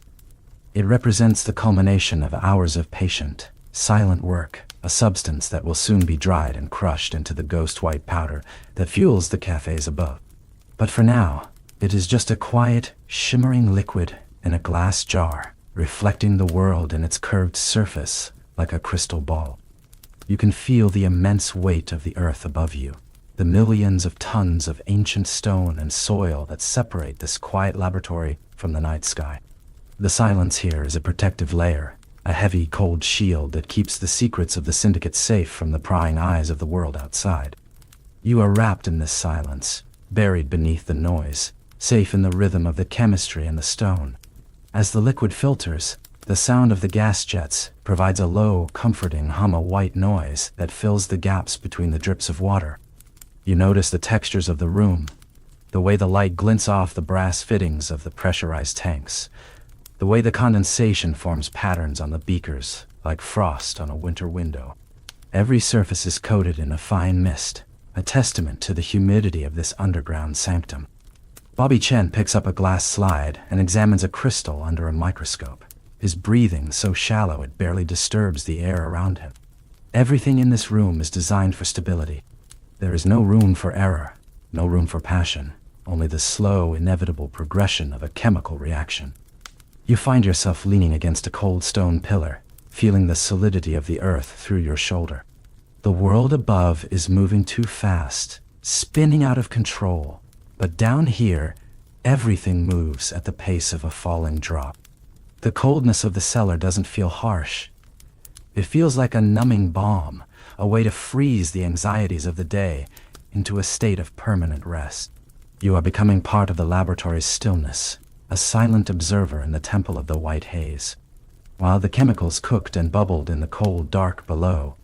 It represents the culmination of hours of patient, silent work, a substance that will soon be dried and crushed into the ghost white powder that fuels the cafes above. But for now, it is just a quiet, shimmering liquid in a glass jar, reflecting the world in its curved surface like a crystal ball. You can feel the immense weight of the earth above you, the millions of tons of ancient stone and soil that separate this quiet laboratory from the night sky. The silence here is a protective layer, a heavy, cold shield that keeps the secrets of the syndicate safe from the prying eyes of the world outside. You are wrapped in this silence, buried beneath the noise, safe in the rhythm of the chemistry and the stone. As the liquid filters, The sound of the gas jets provides a low, comforting hum of white noise that fills the gaps between the drips of water. You notice the textures of the room, the way the light glints off the brass fittings of the pressurized tanks, the way the condensation forms patterns on the beakers like frost on a winter window. Every surface is coated in a fine mist, a testament to the humidity of this underground sanctum. Bobby Chen picks up a glass slide and examines a crystal under a microscope, his breathing so shallow it barely disturbs the air around him. Everything in this room is designed for stability. There is no room for error, no room for passion, only the slow, inevitable progression of a chemical reaction. You find yourself leaning against a cold stone pillar, feeling the solidity of the earth through your shoulder. The world above is moving too fast, spinning out of control, but down here, everything moves at the pace of a falling drop. The coldness of the cellar doesn't feel harsh. It feels like a numbing balm, a way to freeze the anxieties of the day into a state of permanent rest. You are becoming part of the laboratory's stillness, a silent observer in the temple of the white haze. While the chemicals cooked and bubbled in the cold dark below,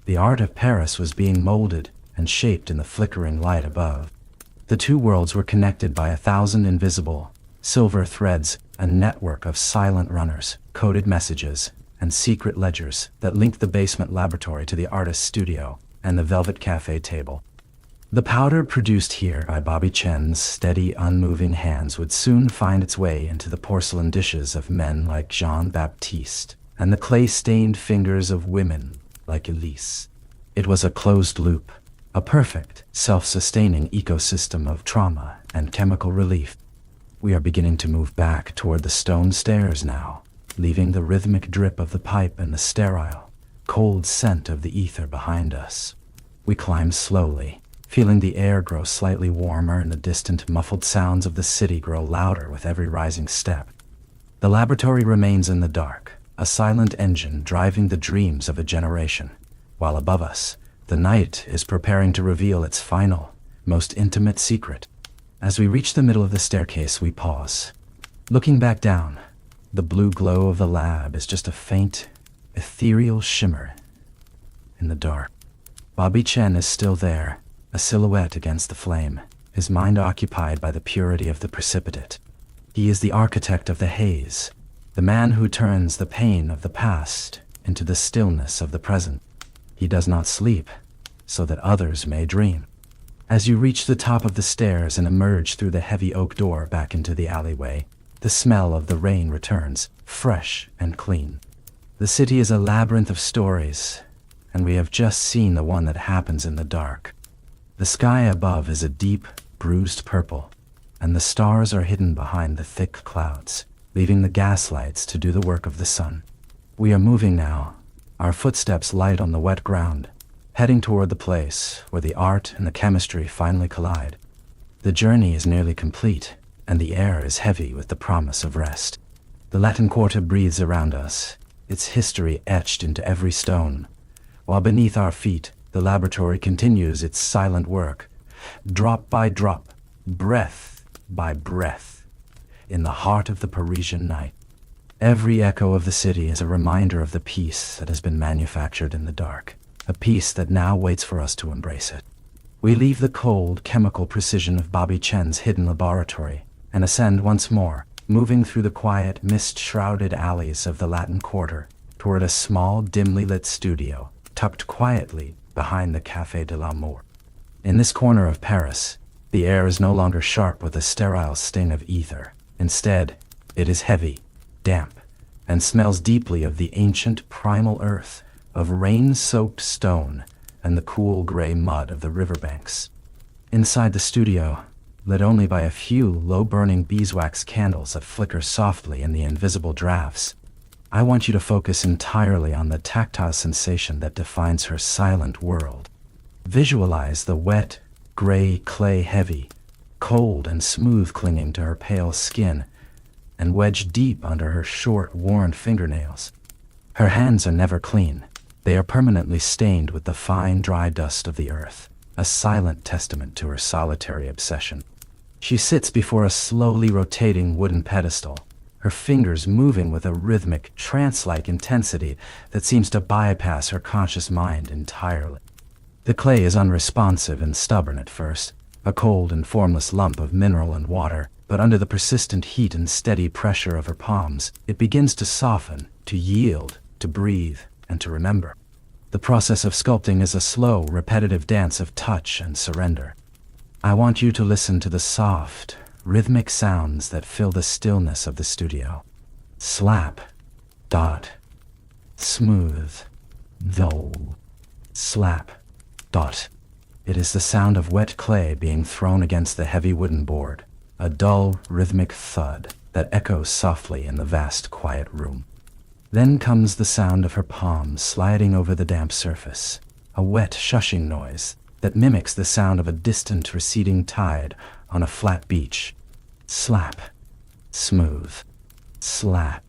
the art of Paris was being molded and shaped in the flickering light above. The two worlds were connected by 1,000 invisible, silver threads, a network of silent runners, coded messages, and secret ledgers that linked the basement laboratory to the artist's studio and the velvet cafe table. The powder produced here by Bobby Chen's steady, unmoving hands would soon find its way into the porcelain dishes of men like Jean-Baptiste and the clay-stained fingers of women like Elise. It was a closed loop, a perfect, self-sustaining ecosystem of trauma and chemical relief. We are beginning to move back toward the stone stairs now, leaving the rhythmic drip of the pipe and the sterile, cold scent of the ether behind us. We climb slowly, feeling the air grow slightly warmer and the distant, muffled sounds of the city grow louder with every rising step. The laboratory remains in the dark, a silent engine driving the dreams of a generation, while above us, the night is preparing to reveal its final, most intimate secret. As we reach the middle of the staircase, we pause. Looking back down, the blue glow of the lab is just a faint, ethereal shimmer in the dark. Bobby Chen is still there, a silhouette against the flame, his mind occupied by the purity of the precipitate. He is the architect of the haze, the man who turns the pain of the past into the stillness of the present. He does not sleep, so that others may dream. As you reach the top of the stairs and emerge through the heavy oak door back into the alleyway, the smell of the rain returns, fresh and clean. The city is a labyrinth of stories, and we have just seen the one that happens in the dark. The sky above is a deep, bruised purple, and the stars are hidden behind the thick clouds, leaving the gaslights to do the work of the sun. We are moving now, our footsteps light on the wet ground, heading toward the place where the art and the chemistry finally collide. The journey is nearly complete, and the air is heavy with the promise of rest. The Latin Quarter breathes around us, its history etched into every stone, while beneath our feet, the laboratory continues its silent work, drop by drop, breath by breath, in the heart of the Parisian night. Every echo of the city is a reminder of the peace that has been manufactured in the dark, a peace that now waits for us to embrace it. We leave the cold, chemical precision of Bobby Chen's hidden laboratory and ascend once more, moving through the quiet, mist-shrouded alleys of the Latin Quarter toward a small, dimly lit studio, tucked quietly behind the Café de l'Amour. In this corner of Paris, the air is no longer sharp with a sterile sting of ether. Instead, it is heavy, damp, and smells deeply of the ancient primal earth, of rain-soaked stone, and the cool gray mud of the riverbanks. Inside the studio, lit only by a few low-burning beeswax candles that flicker softly in the invisible drafts, I want you to focus entirely on the tactile sensation that defines her silent world. Visualize the wet, gray clay heavy, cold and smooth clinging to her pale skin, and wedged deep under her short, worn fingernails. Her hands are never clean. They are permanently stained with the fine, dry dust of the earth, a silent testament to her solitary obsession. She sits before a slowly rotating wooden pedestal, her fingers moving with a rhythmic, trance-like intensity that seems to bypass her conscious mind entirely. The clay is unresponsive and stubborn at first, a cold and formless lump of mineral and water, but under the persistent heat and steady pressure of her palms, it begins to soften, to yield, to breathe, and to remember. The process of sculpting is a slow, repetitive dance of touch and surrender. I want you to listen to the soft, rhythmic sounds that fill the stillness of the studio. Slap, dot, smooth, dull, slap, dot. It is the sound of wet clay being thrown against the heavy wooden board, a dull, rhythmic thud that echoes softly in the vast, quiet room. Then comes the sound of her palms sliding over the damp surface, a wet, shushing noise that mimics the sound of a distant, receding tide on a flat beach. Slap, smooth, slap.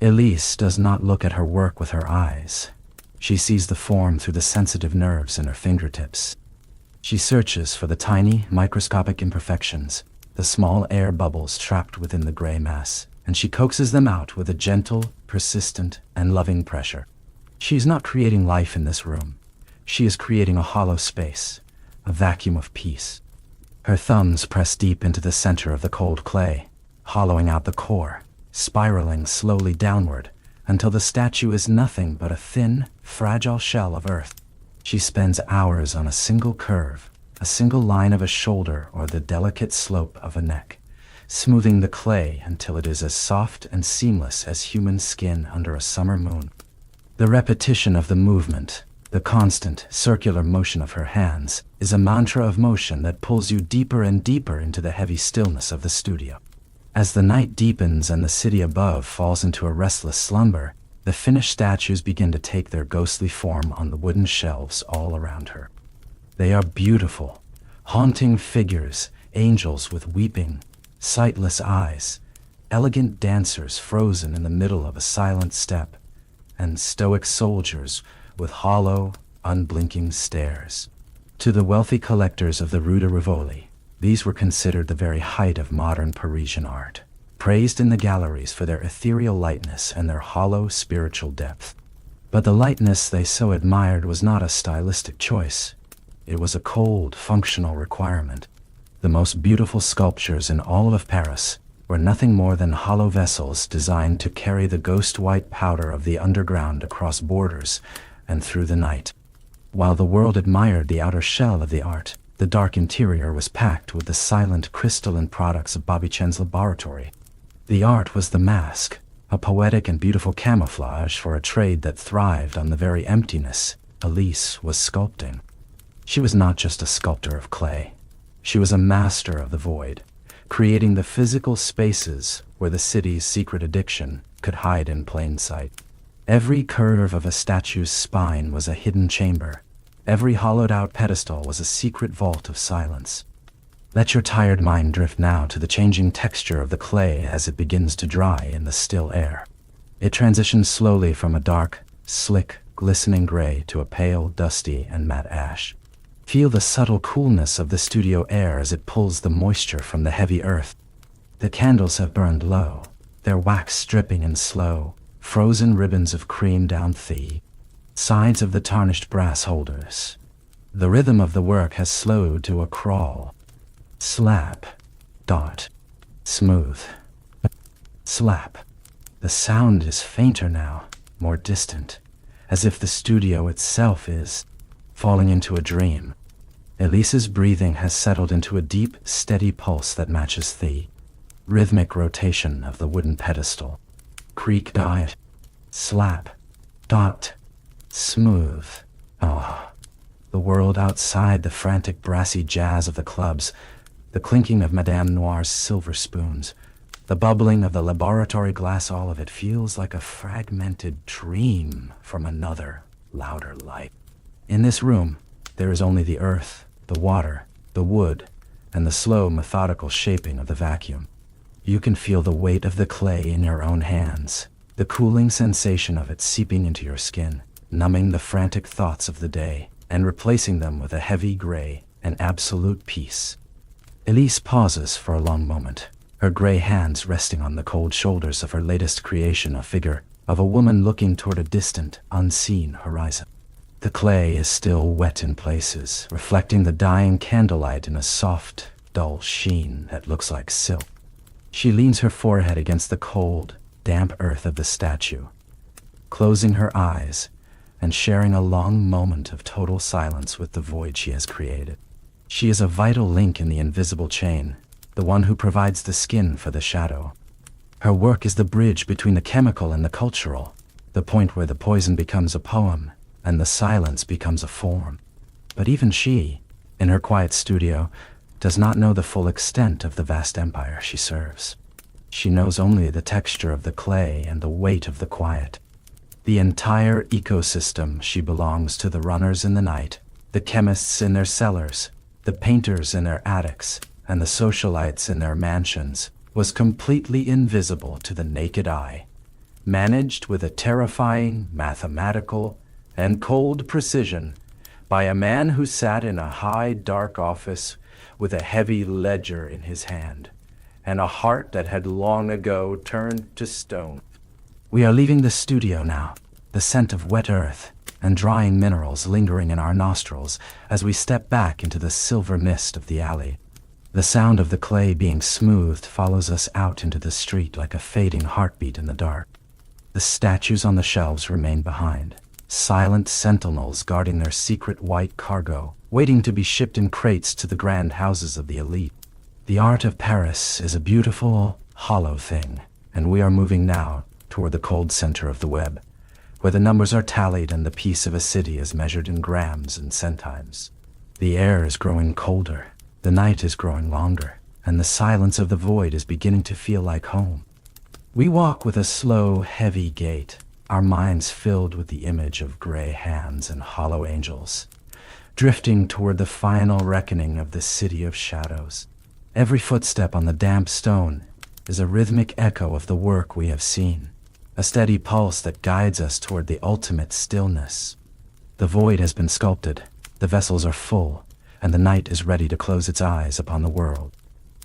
Elise does not look at her work with her eyes. She sees the form through the sensitive nerves in her fingertips. She searches for the tiny, microscopic imperfections, the small air bubbles trapped within the gray mass, and she coaxes them out with a gentle, persistent, and loving pressure. She is not creating life in this room. She is creating a hollow space, a vacuum of peace. Her thumbs press deep into the center of the cold clay, hollowing out the core, spiraling slowly downward, until the statue is nothing but a thin, fragile shell of earth. She spends hours on a single curve, a single line of a shoulder or the delicate slope of a neck, smoothing the clay until it is as soft and seamless as human skin under a summer moon. The repetition of the movement, the constant, circular motion of her hands, is a mantra of motion that pulls you deeper and deeper into the heavy stillness of the studio. As the night deepens and the city above falls into a restless slumber, the finished statues begin to take their ghostly form on the wooden shelves all around her. They are beautiful, haunting figures, angels with weeping, sightless eyes, elegant dancers frozen in the middle of a silent step, and stoic soldiers with hollow, unblinking stares. To the wealthy collectors of the Rue de Rivoli, these were considered the very height of modern Parisian art, praised in the galleries for their ethereal lightness and their hollow spiritual depth. But the lightness they so admired was not a stylistic choice. It was a cold, functional requirement. The most beautiful sculptures in all of Paris were nothing more than hollow vessels designed to carry the ghost-white powder of the underground across borders and through the night. While the world admired the outer shell of the art, the dark interior was packed with the silent crystalline products of Bobby Chen's laboratory. The art was the mask, a poetic and beautiful camouflage for a trade that thrived on the very emptiness Elise was sculpting. She was not just a sculptor of clay. She was a master of the void, creating the physical spaces where the city's secret addiction could hide in plain sight. Every curve of a statue's spine was a hidden chamber. Every hollowed-out pedestal was a secret vault of silence. Let your tired mind drift now to the changing texture of the clay as it begins to dry in the still air. It transitions slowly from a dark, slick, glistening gray to a pale, dusty, and matte ash. Feel the subtle coolness of the studio air as it pulls the moisture from the heavy earth. The candles have burned low, their wax dripping in slow, frozen ribbons of cream down the sides of the tarnished brass holders. The rhythm of the work has slowed to a crawl. Slap, dot, smooth, slap. The sound is fainter now, more distant, as if the studio itself is falling into a dream. Elise's breathing has settled into a deep, steady pulse that matches the rhythmic rotation of the wooden pedestal. Creak, dot, slap, dot, smooth. Oh, the world outside, the frantic brassy jazz of the clubs, the clinking of Madame Noir's silver spoons, the bubbling of the laboratory glass, all of it feels like a fragmented dream from another, louder life. In this room, there is only the earth, the water, the wood, and the slow, methodical shaping of the vacuum. You can feel the weight of the clay in your own hands, the cooling sensation of it seeping into your skin, numbing the frantic thoughts of the day, and replacing them with a heavy gray and absolute peace. Elise pauses for a long moment, her gray hands resting on the cold shoulders of her latest creation, a figure of a woman looking toward a distant, unseen horizon. The clay is still wet in places, reflecting the dying candlelight in a soft, dull sheen that looks like silk. She leans her forehead against the cold, damp earth of the statue, closing her eyes and sharing a long moment of total silence with the void she has created. She is a vital link in the invisible chain, the one who provides the skin for the shadow. Her work is the bridge between the chemical and the cultural, the point where the poison becomes a poem and the silence becomes a form. But even she, in her quiet studio, does not know the full extent of the vast empire she serves. She knows only the texture of the clay and the weight of the quiet. The entire ecosystem she belongs to the runners in the night, the chemists in their cellars, the painters in their attics, and the socialites in their mansions, was completely invisible to the naked eye, managed with a terrifying, mathematical, and cold precision by a man who sat in a high, dark office with a heavy ledger in his hand, and a heart that had long ago turned to stone. We are leaving the studio now, the scent of wet earth and drying minerals lingering in our nostrils as we step back into the silver mist of the alley. The sound of the clay being smoothed follows us out into the street like a fading heartbeat in the dark. The statues on the shelves remain behind, silent sentinels guarding their secret white cargo, waiting to be shipped in crates to the grand houses of the elite. The art of Paris is a beautiful, hollow thing, and we are moving now toward the cold center of the web, where the numbers are tallied and the piece of a city is measured in grams and centimes. The air is growing colder, the night is growing longer, and the silence of the void is beginning to feel like home. We walk with a slow, heavy gait, our minds filled with the image of gray hands and hollow angels, drifting toward the final reckoning of the city of shadows. Every footstep on the damp stone is a rhythmic echo of the work we have seen, a steady pulse that guides us toward the ultimate stillness. The void has been sculpted, the vessels are full, and the night is ready to close its eyes upon the world.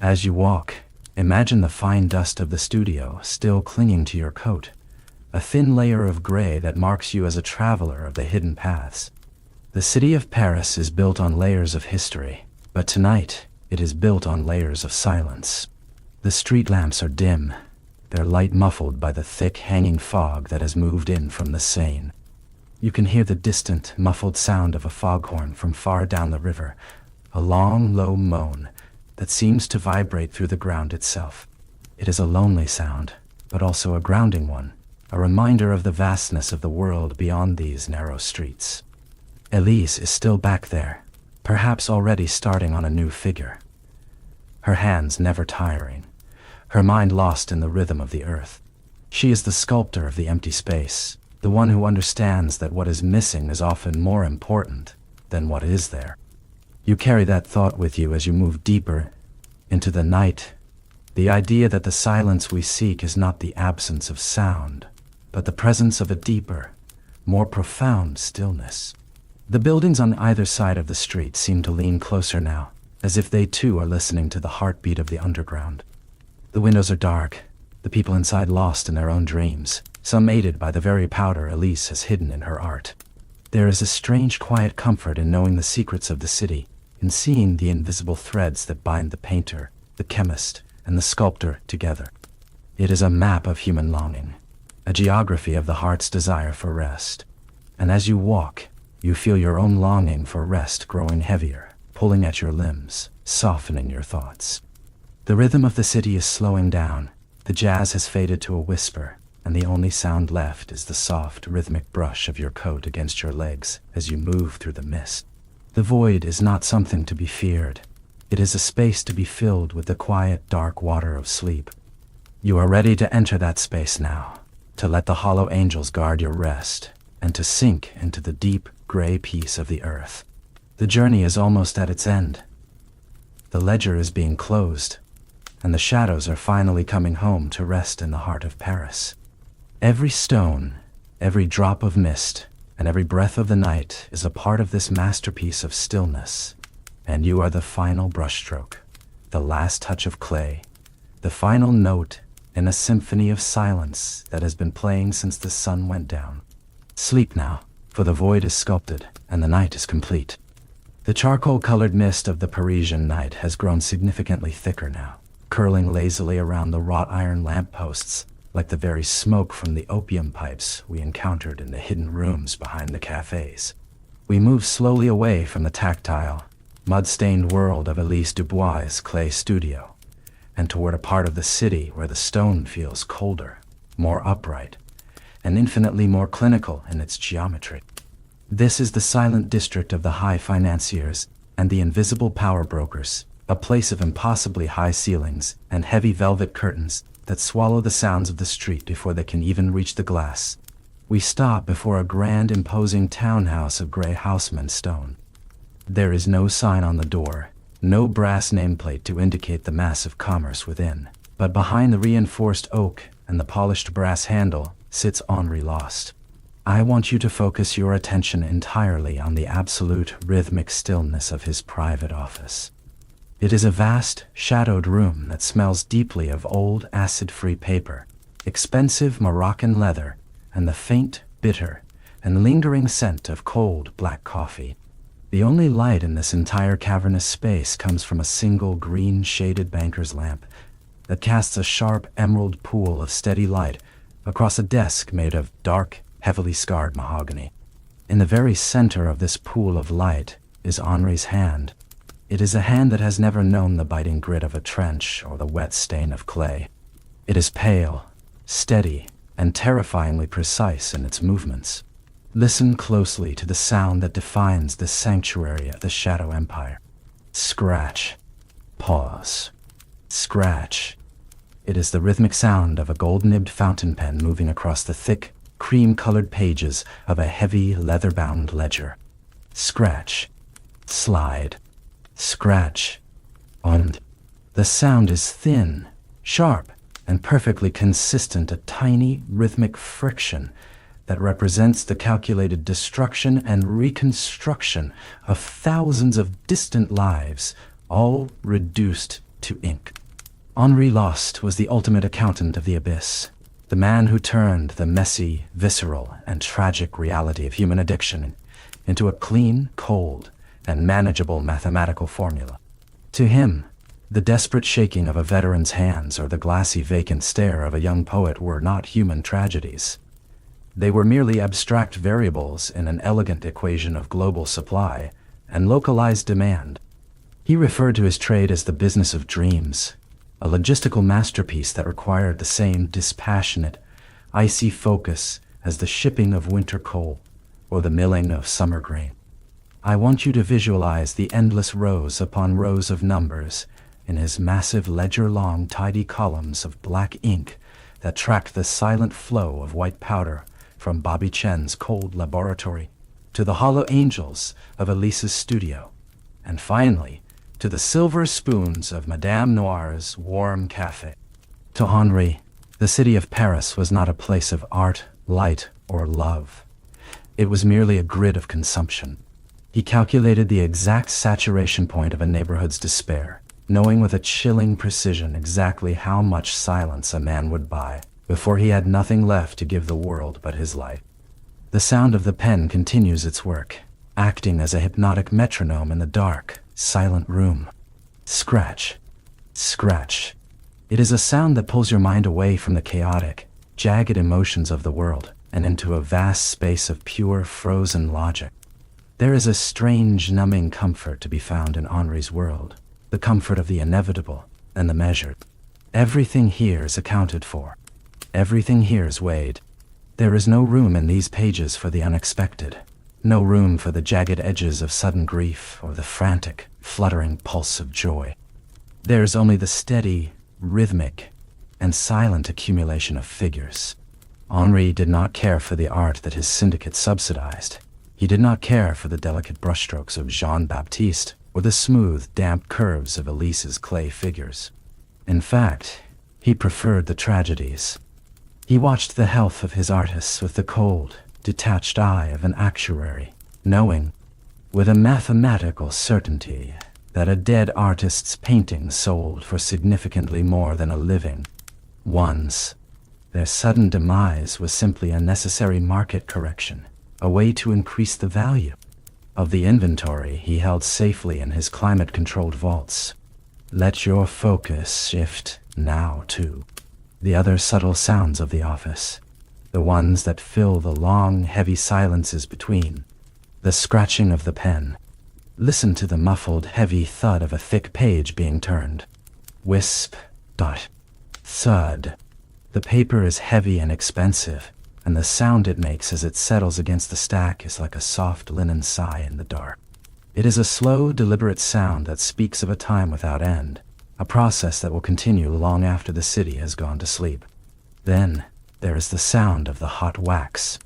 As you walk, imagine the fine dust of the studio still clinging to your coat, a thin layer of gray that marks you as a traveler of the hidden paths. The city of Paris is built on layers of history, but tonight it is built on layers of silence. The street lamps are dim, their light muffled by the thick hanging fog that has moved in from the Seine. You can hear the distant, muffled sound of a foghorn from far down the river, a long, low moan that seems to vibrate through the ground itself. It is a lonely sound, but also a grounding one, a reminder of the vastness of the world beyond these narrow streets. Elise is still back there, perhaps already starting on a new figure. Her hands never tiring, her mind lost in the rhythm of the earth. She is the sculptor of the empty space, the one who understands that what is missing is often more important than what is there. You carry that thought with you as you move deeper into the night, the idea that the silence we seek is not the absence of sound, but the presence of a deeper, more profound stillness. The buildings on either side of the street seem to lean closer now, as if they too are listening to the heartbeat of the underground. The windows are dark, the people inside lost in their own dreams, some aided by the very powder Elise has hidden in her art. There is a strange quiet comfort in knowing the secrets of the city, in seeing the invisible threads that bind the painter, the chemist, and the sculptor together. It is a map of human longing, a geography of the heart's desire for rest. And as you walk, you feel your own longing for rest growing heavier, pulling at your limbs, softening your thoughts. The rhythm of the city is slowing down, the jazz has faded to a whisper, and the only sound left is the soft, rhythmic brush of your coat against your legs as you move through the mist. The void is not something to be feared. It is a space to be filled with the quiet, dark water of sleep. You are ready to enter that space now, to let the hollow angels guard your rest, and to sink into the deep, gray peace of the earth. The journey is almost at its end. The ledger is being closed, and the shadows are finally coming home to rest in the heart of Paris. Every stone, every drop of mist, and every breath of the night is a part of this masterpiece of stillness, and you are the final brushstroke, the last touch of clay, the final note in a symphony of silence that has been playing since the sun went down. Sleep now, for the void is sculpted and the night is complete. The charcoal-colored mist of the Parisian night has grown significantly thicker now, curling lazily around the wrought iron lampposts like the very smoke from the opium pipes we encountered in the hidden rooms behind the cafes. We move slowly away from the tactile, mud-stained world of Elise Dubois' clay studio, and toward a part of the city where the stone feels colder, more upright, and infinitely more clinical in its geometry. This is the silent district of the high financiers and the invisible power brokers, a place of impossibly high ceilings and heavy velvet curtains that swallow the sounds of the street before they can even reach the glass. We stop before a grand, imposing townhouse of gray houseman stone. There is no sign on the door, no brass nameplate to indicate the massive commerce within, but behind the reinforced oak and the polished brass handle sits Henri Lost. I want you to focus your attention entirely on the absolute rhythmic stillness of his private office. It is a vast, shadowed room that smells deeply of old, acid-free paper, expensive Moroccan leather, and the faint, bitter, and lingering scent of cold, black coffee. The only light in this entire cavernous space comes from a single green-shaded banker's lamp that casts a sharp emerald pool of steady light across a desk made of dark, heavily scarred mahogany. In the very center of this pool of light is Henri's hand. It is a hand that has never known the biting grit of a trench or the wet stain of clay. It is pale, steady, and terrifyingly precise in its movements. Listen closely to the sound that defines this sanctuary of the Shadow Empire. Scratch. Pause. Scratch. It is the rhythmic sound of a gold-nibbed fountain pen moving across the thick, cream-colored pages of a heavy, leather-bound ledger. Scratch. Slide. Scratch. And the sound is thin, sharp, and perfectly consistent, a tiny, rhythmic friction that represents the calculated destruction and reconstruction of thousands of distant lives, all reduced to ink. Henri Lost was the ultimate accountant of the abyss, the man who turned the messy, visceral, and tragic reality of human addiction into a clean, cold, and manageable mathematical formula. To him, the desperate shaking of a veteran's hands or the glassy, vacant stare of a young poet were not human tragedies. They were merely abstract variables in an elegant equation of global supply and localized demand. He referred to his trade as the business of dreams, a logistical masterpiece that required the same dispassionate, icy focus as the shipping of winter coal or the milling of summer grain. I want you to visualize the endless rows upon rows of numbers in his massive ledger-long tidy columns of black ink that track the silent flow of white powder from Bobby Chen's cold laboratory to the hollow angels of Elise's studio, and finally to the silver spoons of Madame Noir's warm cafe. To Henri, the city of Paris was not a place of art, light, or love. It was merely a grid of consumption. He calculated the exact saturation point of a neighborhood's despair, knowing with a chilling precision exactly how much silence a man would buy before he had nothing left to give the world but his life. The sound of the pen continues its work, acting as a hypnotic metronome in the dark, silent room. Scratch. Scratch. It is a sound that pulls your mind away from the chaotic, jagged emotions of the world and into a vast space of pure, frozen logic. There is a strange, numbing comfort to be found in Henri's world, the comfort of the inevitable and the measured. Everything here is accounted for. Everything here is weighed. There is no room in these pages for the unexpected, no room for the jagged edges of sudden grief or the frantic, fluttering pulse of joy. There is only the steady, rhythmic, and silent accumulation of figures. Henri did not care for the art that his syndicate subsidized. He did not care for the delicate brushstrokes of Jean-Baptiste or the smooth, damp curves of Elise's clay figures. In fact, he preferred the tragedies. He watched the health of his artists with the cold, detached eye of an actuary, knowing, with a mathematical certainty, that a dead artist's painting sold for significantly more than a living one's. Their sudden demise was simply a necessary market correction, a way to increase the value of the inventory he held safely in his climate-controlled vaults. Let your focus shift now to the other subtle sounds of the office, the ones that fill the long, heavy silences between. The scratching of the pen. Listen to the muffled, heavy thud of a thick page being turned. Wisp, dot, thud. The paper is heavy and expensive, and the sound it makes as it settles against the stack is like a soft linen sigh in the dark. It is a slow, deliberate sound that speaks of a time without end, a process that will continue long after the city has gone to sleep. Then, there is the sound of the hot wax.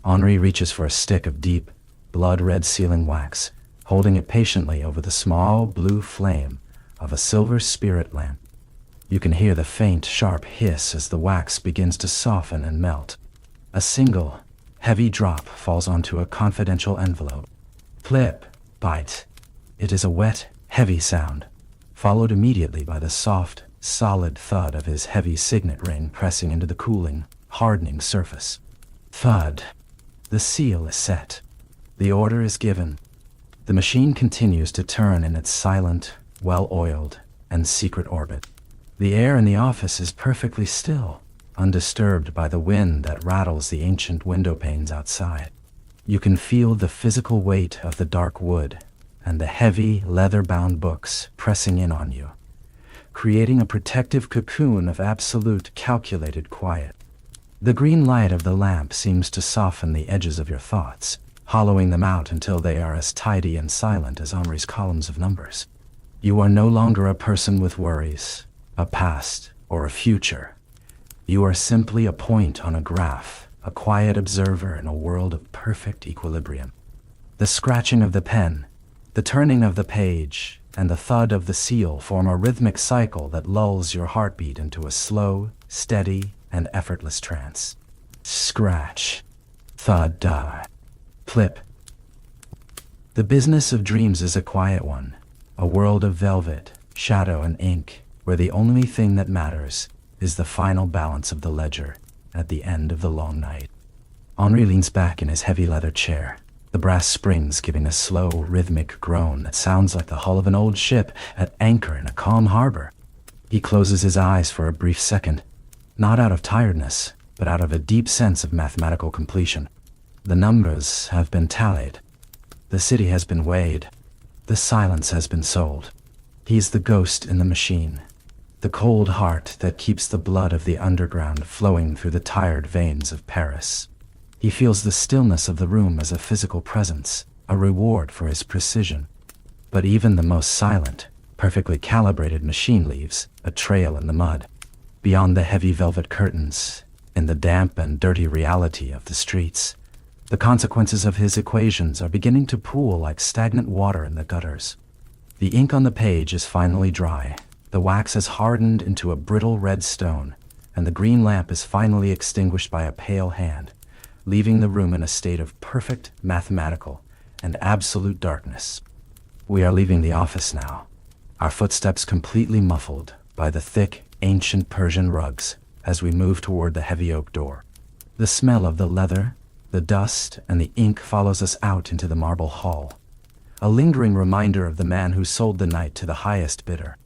Henri reaches for a stick of deep, blood-red sealing wax, holding it patiently over the small, blue flame of a silver spirit lamp. You can hear the faint, sharp hiss as the wax begins to soften and melt. A single, heavy drop falls onto a confidential envelope. Flip, bite. It is a wet, heavy sound, followed immediately by the soft, solid thud of his heavy signet ring pressing into the cooling, hardening surface. Thud. The seal is set. The order is given. The machine continues to turn in its silent, well-oiled, and secret orbit. The air in the office is perfectly still, undisturbed by the wind that rattles the ancient window panes outside. You can feel the physical weight of the dark wood and the heavy, leather-bound books pressing in on you, creating a protective cocoon of absolute, calculated quiet. The green light of the lamp seems to soften the edges of your thoughts, hollowing them out until they are as tidy and silent as Henri's columns of numbers. You are no longer a person with worries, a past, or a future. You are simply a point on a graph, a quiet observer in a world of perfect equilibrium. The scratching of the pen, the turning of the page, and the thud of the seal form a rhythmic cycle that lulls your heartbeat into a slow, steady, and effortless trance. Scratch. Thud, die. Flip. The business of dreams is a quiet one, a world of velvet, shadow, and ink, where the only thing that matters is the final balance of the ledger at the end of the long night. Henri leans back in his heavy leather chair, the brass springs giving a slow, rhythmic groan that sounds like the hull of an old ship at anchor in a calm harbor. He closes his eyes for a brief second, not out of tiredness, but out of a deep sense of mathematical completion. The numbers have been tallied. The city has been weighed. The silence has been sold. He's the ghost in the machine, the cold heart that keeps the blood of the underground flowing through the tired veins of Paris. He feels the stillness of the room as a physical presence, a reward for his precision. But even the most silent, perfectly calibrated machine leaves a trail in the mud. Beyond the heavy velvet curtains, in the damp and dirty reality of the streets, the consequences of his equations are beginning to pool like stagnant water in the gutters. The ink on the page is finally dry, the wax has hardened into a brittle red stone, and the green lamp is finally extinguished by a pale hand, leaving the room in a state of perfect mathematical and absolute darkness. We are leaving the office now, our footsteps completely muffled by the thick, ancient Persian rugs as we move toward the heavy oak door. The smell of the leather, the dust, and the ink follows us out into the marble hall, a lingering reminder of the man who sold the night to the highest bidder.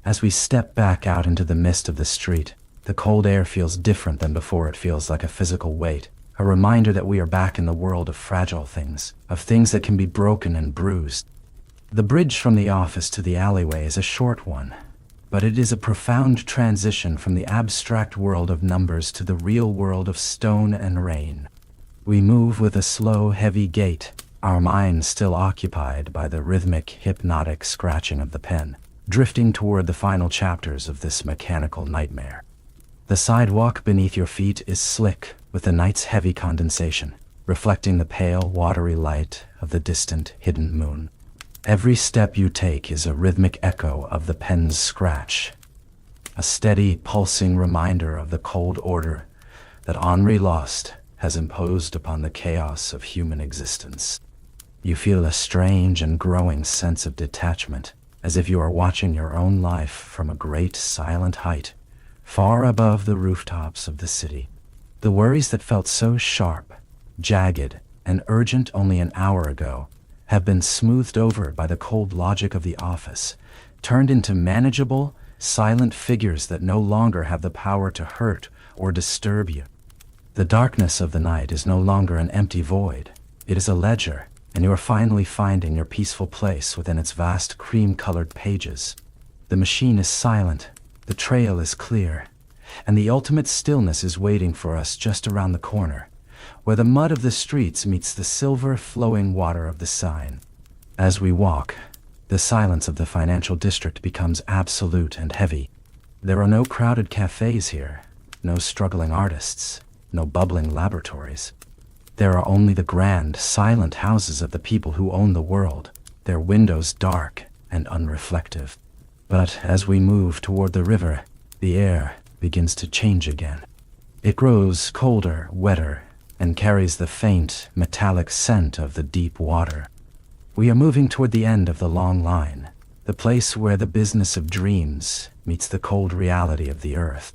As we step back out into the mist of the street, the cold air feels different than before. It feels like a physical weight, a reminder that we are back in the world of fragile things, of things that can be broken and bruised. The bridge from the office to the alleyway is a short one, but it is a profound transition from the abstract world of numbers to the real world of stone and rain. We move with a slow, heavy gait, our minds still occupied by the rhythmic, hypnotic scratching of the pen, drifting toward the final chapters of this mechanical nightmare. The sidewalk beneath your feet is slick with the night's heavy condensation, reflecting the pale, watery light of the distant, hidden moon. Every step you take is a rhythmic echo of the pen's scratch, a steady, pulsing reminder of the cold order that Henri Lost has imposed upon the chaos of human existence. You feel a strange and growing sense of detachment, as if you are watching your own life from a great silent height, far above the rooftops of the city. The worries that felt so sharp, jagged, and urgent only an hour ago have been smoothed over by the cold logic of the office, turned into manageable, silent figures that no longer have the power to hurt or disturb you. The darkness of the night is no longer an empty void. It is a ledger, and you are finally finding your peaceful place within its vast cream-colored pages. The machine is silent, the trail is clear, and the ultimate stillness is waiting for us just around the corner, where the mud of the streets meets the silver flowing water of the Seine. As we walk, the silence of the financial district becomes absolute and heavy. There are no crowded cafes here, no struggling artists, no bubbling laboratories. There are only the grand, silent houses of the people who own the world, their windows dark and unreflective. But as we move toward the river, the air begins to change again. It grows colder, wetter, and carries the faint, metallic scent of the deep water. We are moving toward the end of the long line, the place where the business of dreams meets the cold reality of the earth.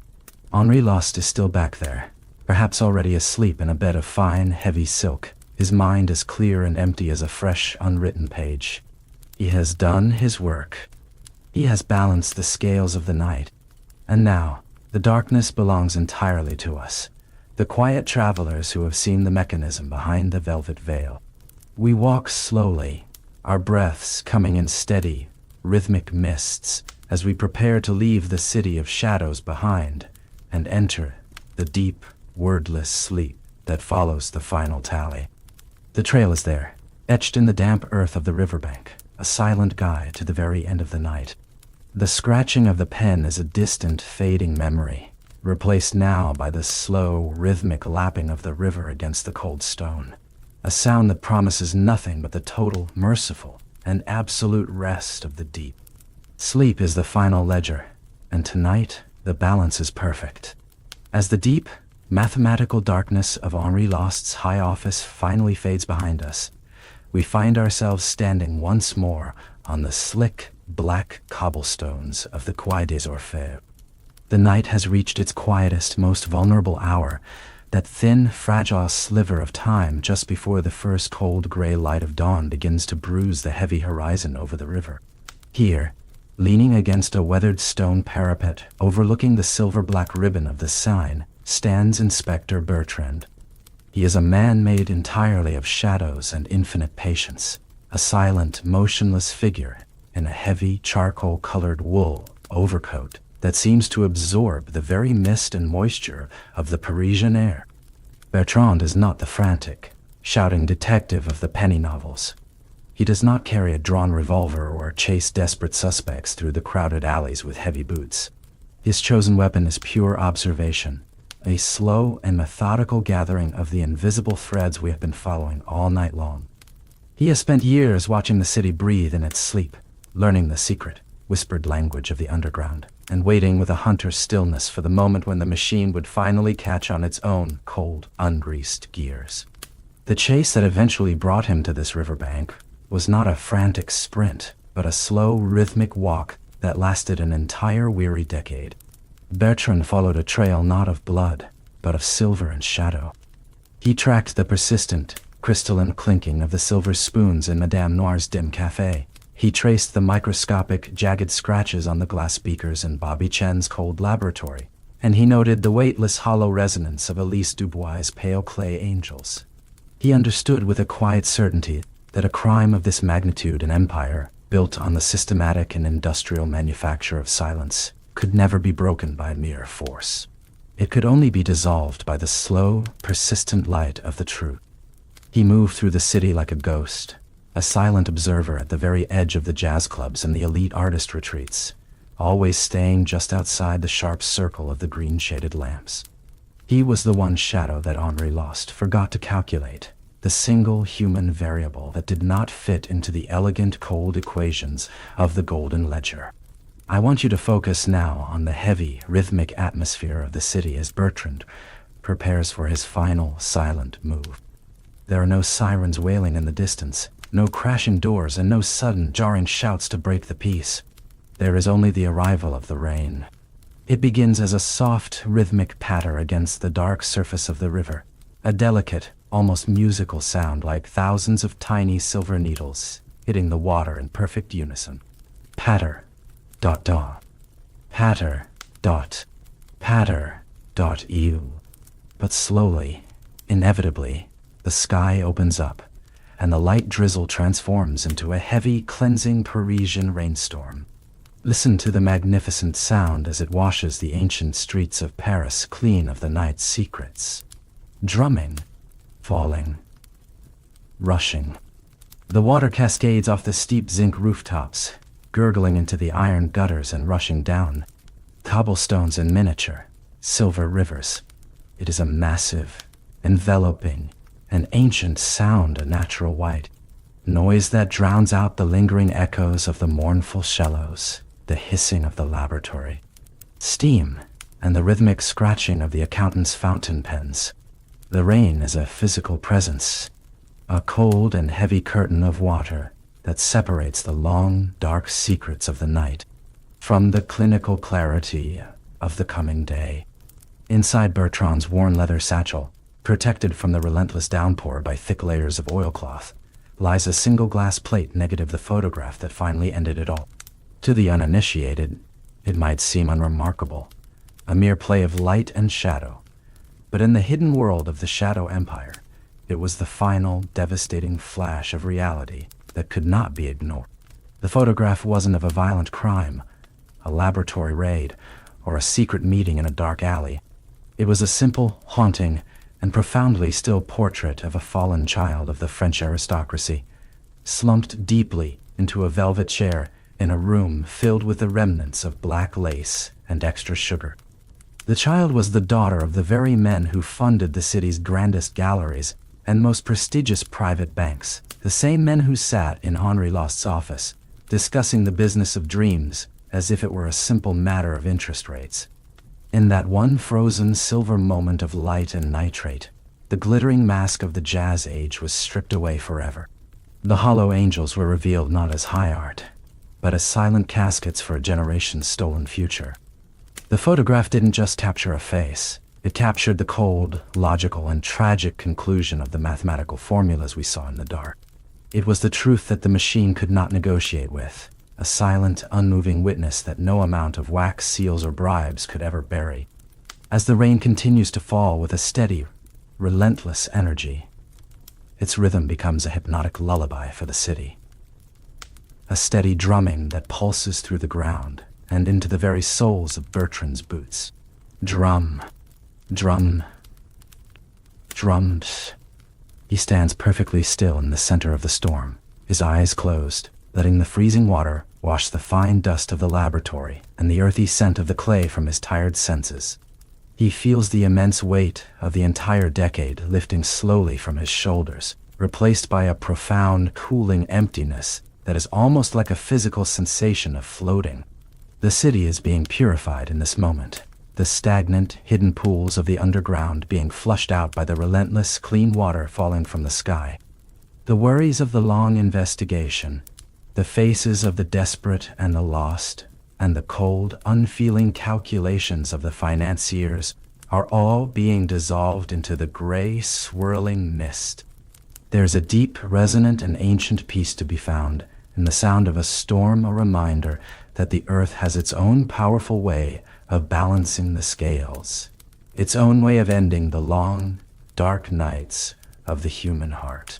Henri Lost is still back there, perhaps already asleep in a bed of fine, heavy silk, his mind as clear and empty as a fresh, unwritten page. He has done his work. He has balanced the scales of the night. And now, the darkness belongs entirely to us, the quiet travelers who have seen the mechanism behind the velvet veil. We walk slowly, our breaths coming in steady, rhythmic mists, as we prepare to leave the city of shadows behind and enter the deep, wordless sleep that follows the final tally. The trail is there, etched in the damp earth of the riverbank, a silent guide to the very end of the night. The scratching of the pen is a distant, fading memory, replaced now by the slow, rhythmic lapping of the river against the cold stone, a sound that promises nothing but the total, merciful, and absolute rest of the deep. Sleep is the final ledger, and tonight the balance is perfect. As the deep, mathematical darkness of Henri Lost's high office finally fades behind us, we find ourselves standing once more on the slick, black cobblestones of the Quai des Orfèvres. The night has reached its quietest, most vulnerable hour, that thin, fragile sliver of time just before the first cold gray light of dawn begins to bruise the heavy horizon over the river. Here, leaning against a weathered stone parapet overlooking the silver-black ribbon of the Seine, stands Inspector Bertrand. He is a man made entirely of shadows and infinite patience, a silent, motionless figure in a heavy, charcoal-colored wool overcoat that seems to absorb the very mist and moisture of the Parisian air. Bertrand is not the frantic, shouting detective of the penny novels. He does not carry a drawn revolver or chase desperate suspects through the crowded alleys with heavy boots. His chosen weapon is pure observation, a slow and methodical gathering of the invisible threads we have been following all night long. He has spent years watching the city breathe in its sleep, learning the secret, whispered language of the underground, and waiting with a hunter's stillness for the moment when the machine would finally catch on its own cold, ungreased gears. The chase that eventually brought him to this riverbank was not a frantic sprint, but a slow, rhythmic walk that lasted an entire weary decade. Bertrand followed a trail not of blood, but of silver and shadow. He tracked the persistent, crystalline clinking of the silver spoons in Madame Noir's dim café. He traced the microscopic, jagged scratches on the glass beakers in Bobby Chen's cold laboratory, and he noted the weightless hollow resonance of Elise Dubois' pale clay angels. He understood with a quiet certainty that a crime of this magnitude and empire, built on the systematic and industrial manufacture of silence, could never be broken by mere force. It could only be dissolved by the slow, persistent light of the truth. He moved through the city like a ghost, a silent observer at the very edge of the jazz clubs and the elite artist retreats, always staying just outside the sharp circle of the green-shaded lamps. He was the one shadow that Henri Lost forgot to calculate, the single human variable that did not fit into the elegant cold equations of the golden ledger. I want you to focus now on the heavy, rhythmic atmosphere of the city as Bertrand prepares for his final, silent move. There are no sirens wailing in the distance, No crashing doors and no sudden, jarring shouts to break the peace. There is only the arrival of the rain. It begins as a soft, rhythmic patter against the dark surface of the river, a delicate, almost musical sound like thousands of tiny silver needles hitting the water in perfect unison. Patter, dot dot, patter, dot, patter, dot ew. But slowly, inevitably, the sky opens up, and the light drizzle transforms into a heavy, cleansing Parisian rainstorm. Listen to the magnificent sound as it washes the ancient streets of Paris clean of the night's secrets. Drumming, falling, rushing. The water cascades off the steep zinc rooftops, gurgling into the iron gutters and rushing down. Cobblestones in miniature, silver rivers. It is a massive, enveloping, and ancient sound, a natural white. Noise that drowns out the lingering echoes of the mournful shallows, the hissing of the laboratory. Steam, and the rhythmic scratching of the accountant's fountain pens. The rain is a physical presence, a cold and heavy curtain of water that separates the long, dark secrets of the night from the clinical clarity of the coming day. Inside Bertrand's worn leather satchel, protected from the relentless downpour by thick layers of oilcloth, lies a single glass plate negative the photograph that finally ended it all. To the uninitiated, it might seem unremarkable, a mere play of light and shadow. But in the hidden world of the Shadow Empire, it was the final, devastating flash of reality that could not be ignored. The photograph wasn't of a violent crime, a laboratory raid, or a secret meeting in a dark alley. It was a simple, haunting, and profoundly still portrait of a fallen child of the French aristocracy, slumped deeply into a velvet chair in a room filled with the remnants of black lace and extra sugar. The child was the daughter of the very men who funded the city's grandest galleries and most prestigious private banks, the same men who sat in Henri Lost's office, discussing the business of dreams as if it were a simple matter of interest rates. In that one frozen silver moment of light and nitrate, the glittering mask of the jazz age was stripped away forever. The hollow angels were revealed not as high art, but as silent caskets for a generation's stolen future. The photograph didn't just capture a face. It captured the cold, logical, and tragic conclusion of the mathematical formulas we saw in the dark. It was the truth that the machine could not negotiate with, a silent, unmoving witness that no amount of wax seals or bribes could ever bury. As the rain continues to fall with a steady, relentless energy, its rhythm becomes a hypnotic lullaby for the city. A steady drumming that pulses through the ground and into the very soles of Bertrand's boots. Drum, drum, drums. He stands perfectly still in the center of the storm, his eyes closed, letting the freezing water wash the fine dust of the laboratory and the earthy scent of the clay from his tired senses. He feels the immense weight of the entire decade lifting slowly from his shoulders, replaced by a profound, cooling emptiness that is almost like a physical sensation of floating. The city is being purified in this moment, the stagnant, hidden pools of the underground being flushed out by the relentless, clean water falling from the sky. The worries of the long investigation, the faces of the desperate and the lost, and the cold, unfeeling calculations of the financiers are all being dissolved into the gray, swirling mist. There's a deep, resonant, and ancient peace to be found in the sound of a storm, a reminder that the earth has its own powerful way of balancing the scales, its own way of ending the long, dark nights of the human heart.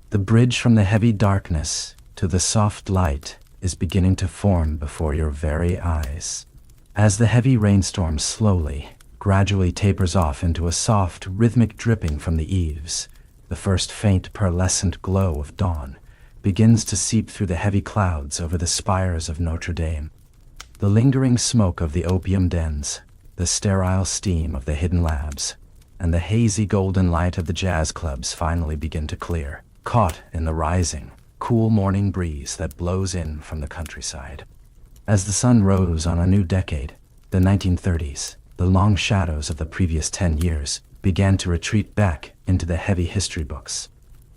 The bridge from the heavy darkness to the soft light is beginning to form before your very eyes. As the heavy rainstorm slowly, gradually tapers off into a soft, rhythmic dripping from the eaves, the first faint, pearlescent glow of dawn begins to seep through the heavy clouds over the spires of Notre Dame. The lingering smoke of the opium dens, the sterile steam of the hidden labs, and the hazy golden light of the jazz clubs finally begin to clear, caught in the rising, cool morning breeze that blows in from the countryside. As the sun rose on a new decade, the 1930s, the long shadows of the previous 10 years began to retreat back into the heavy history books.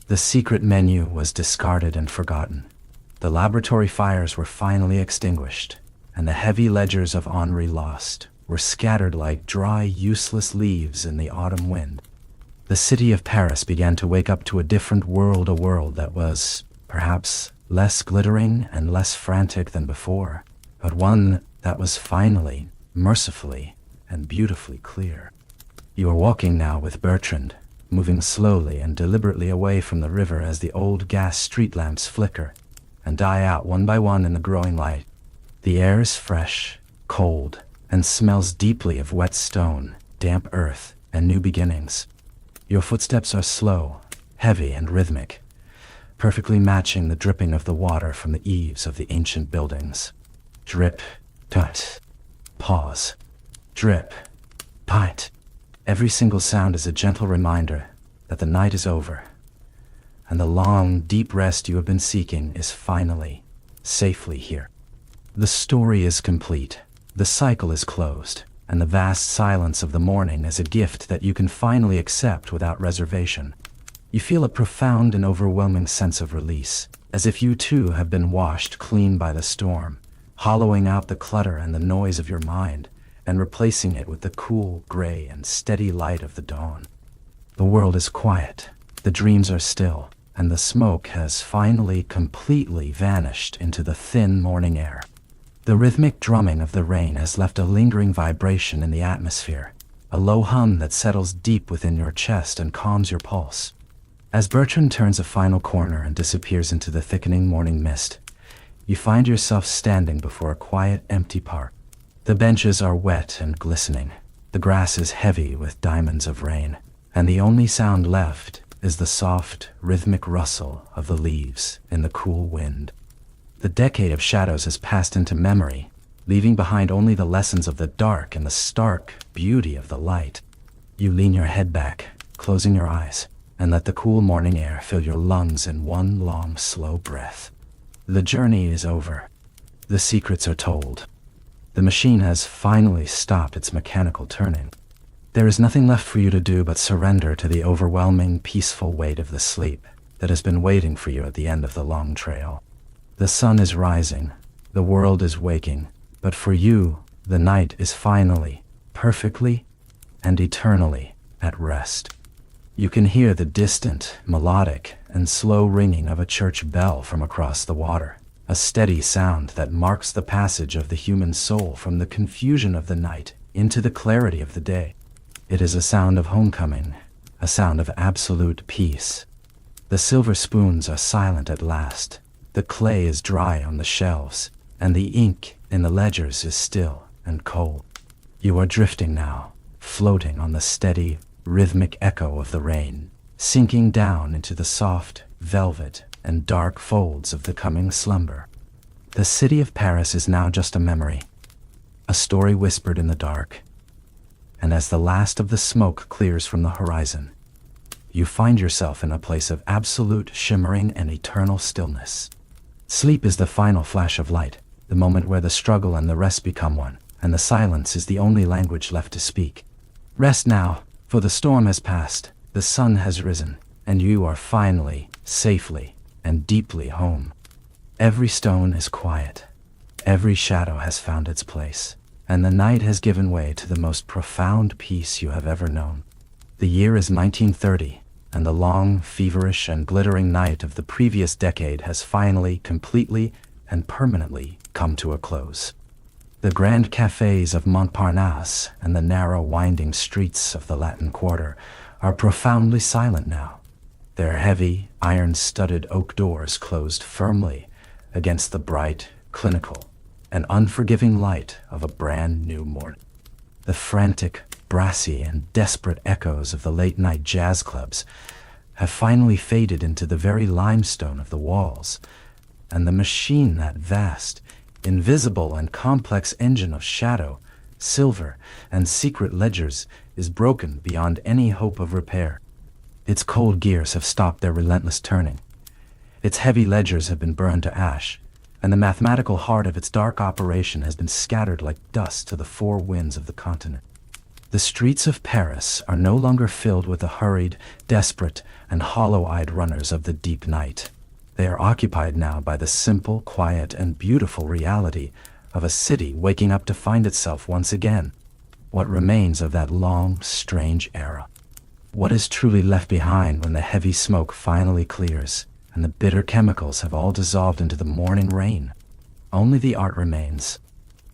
The secret menu was discarded and forgotten. The laboratory fires were finally extinguished, and the heavy ledgers of Henri Lost were scattered like dry, useless leaves in the autumn wind. The city of Paris began to wake up to a different world, a world that was, perhaps, less glittering and less frantic than before, but one that was finally, mercifully, and beautifully clear. You are walking now with Bertrand, moving slowly and deliberately away from the river as the old gas street lamps flicker and die out one by one in the growing light. The air is fresh, cold, and smells deeply of wet stone, damp earth, and new beginnings. Your footsteps are slow, heavy, and rhythmic, perfectly matching the dripping of the water from the eaves of the ancient buildings. Drip, tut, pause, drip, pint. Every single sound is a gentle reminder that the night is over, and the long, deep rest you have been seeking is finally, safely here. The story is complete, the cycle is closed, and the vast silence of the morning is a gift that you can finally accept without reservation. You feel a profound and overwhelming sense of release, as if you too have been washed clean by the storm, hollowing out the clutter and the noise of your mind, and replacing it with the cool, gray, and steady light of the dawn. The world is quiet, the dreams are still, and the smoke has finally completely vanished into the thin morning air. The rhythmic drumming of the rain has left a lingering vibration in the atmosphere, a low hum that settles deep within your chest and calms your pulse. As Bertrand turns a final corner and disappears into the thickening morning mist, you find yourself standing before a quiet, empty park. The benches are wet and glistening, the grass is heavy with diamonds of rain, and the only sound left is the soft, rhythmic rustle of the leaves in the cool wind. The decade of shadows has passed into memory, leaving behind only the lessons of the dark and the stark beauty of the light. You lean your head back, closing your eyes, and let the cool morning air fill your lungs in one long, slow breath. The journey is over. The secrets are told. The machine has finally stopped its mechanical turning. There is nothing left for you to do but surrender to the overwhelming, peaceful weight of the sleep that has been waiting for you at the end of the long trail. The sun is rising, the world is waking, but for you, the night is finally, perfectly, and eternally at rest. You can hear the distant, melodic, and slow ringing of a church bell from across the water, a steady sound that marks the passage of the human soul from the confusion of the night into the clarity of the day. It is a sound of homecoming, a sound of absolute peace. The silver spoons are silent at last, the clay is dry on the shelves, and the ink in the ledgers is still and cold. You are drifting now, floating on the steady, rhythmic echo of the rain, sinking down into the soft, velvet, and dark folds of the coming slumber. The city of Paris is now just a memory, a story whispered in the dark. And as the last of the smoke clears from the horizon, you find yourself in a place of absolute shimmering and eternal stillness. Sleep is the final flash of light, the moment where the struggle and the rest become one, and the silence is the only language left to speak. Rest now, for the storm has passed, the sun has risen, and you are finally, safely, and deeply home. Every stone is quiet, every shadow has found its place, and the night has given way to the most profound peace you have ever known. The year is 1930, and the long, feverish, and glittering night of the previous decade has finally, completely, and permanently come to a close. The grand cafes of Montparnasse and the narrow, winding streets of the Latin Quarter are profoundly silent now, their heavy, iron-studded oak doors closed firmly against the bright, clinical, and unforgiving light of a brand new morning. The frantic, brassy, and desperate echoes of the late-night jazz clubs have finally faded into the very limestone of the walls, and the machine, that vast, invisible, and complex engine of shadow, silver, and secret ledgers, is broken beyond any hope of repair. Its cold gears have stopped their relentless turning. Its heavy ledgers have been burned to ash, and the mathematical heart of its dark operation has been scattered like dust to the four winds of the continent. The streets of Paris are no longer filled with the hurried, desperate, and hollow-eyed runners of the deep night. They are occupied now by the simple, quiet, and beautiful reality of a city waking up to find itself once again. What remains of that long, strange era? What is truly left behind when the heavy smoke finally clears and the bitter chemicals have all dissolved into the morning rain? Only the art remains.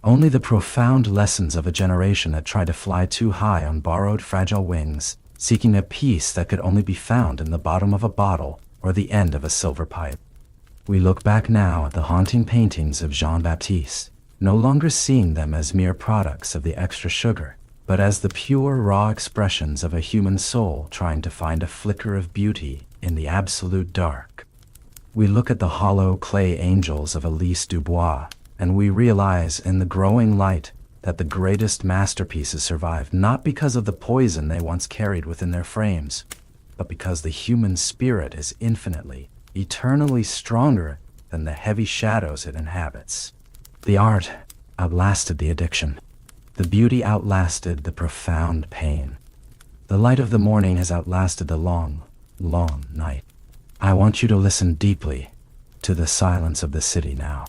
Only the profound lessons of a generation that tried to fly too high on borrowed fragile wings, seeking a peace that could only be found in the bottom of a bottle or the end of a silver pipe. We look back now at the haunting paintings of Jean-Baptiste, no longer seeing them as mere products of the extra sugar, but as the pure, raw expressions of a human soul trying to find a flicker of beauty in the absolute dark. We look at the hollow clay angels of Elise Dubois, and we realize in the growing light that the greatest masterpieces survive not because of the poison they once carried within their frames, but because the human spirit is infinitely, eternally stronger than the heavy shadows it inhabits. The art outlasted the addiction. The beauty outlasted the profound pain. The light of the morning has outlasted the long, long night. I want you to listen deeply to the silence of the city now.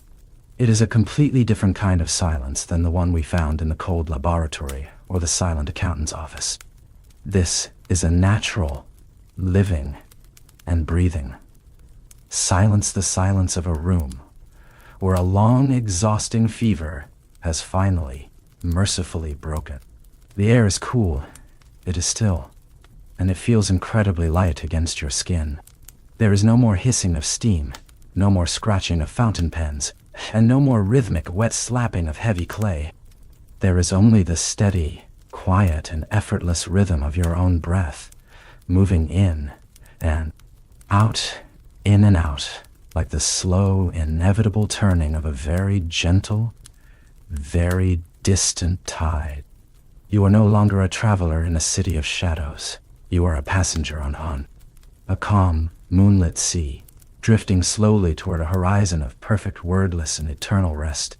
It is a completely different kind of silence than the one we found in the cold laboratory or the silent accountant's office. This is a natural, living, and breathing. Silence, the silence of a room where a long, exhausting fever has finally, mercifully broken. The air is cool, it is still, and it feels incredibly light against your skin. There is no more hissing of steam, no more scratching of fountain pens, and no more rhythmic wet slapping of heavy clay. There is only the steady, quiet, and effortless rhythm of your own breath, moving in and out, in and out, like the slow, inevitable turning of a very gentle, very distant tide. You are no longer a traveler in a city of shadows. You are a passenger on a calm, moonlit sea, drifting slowly toward a horizon of perfect wordless and eternal rest.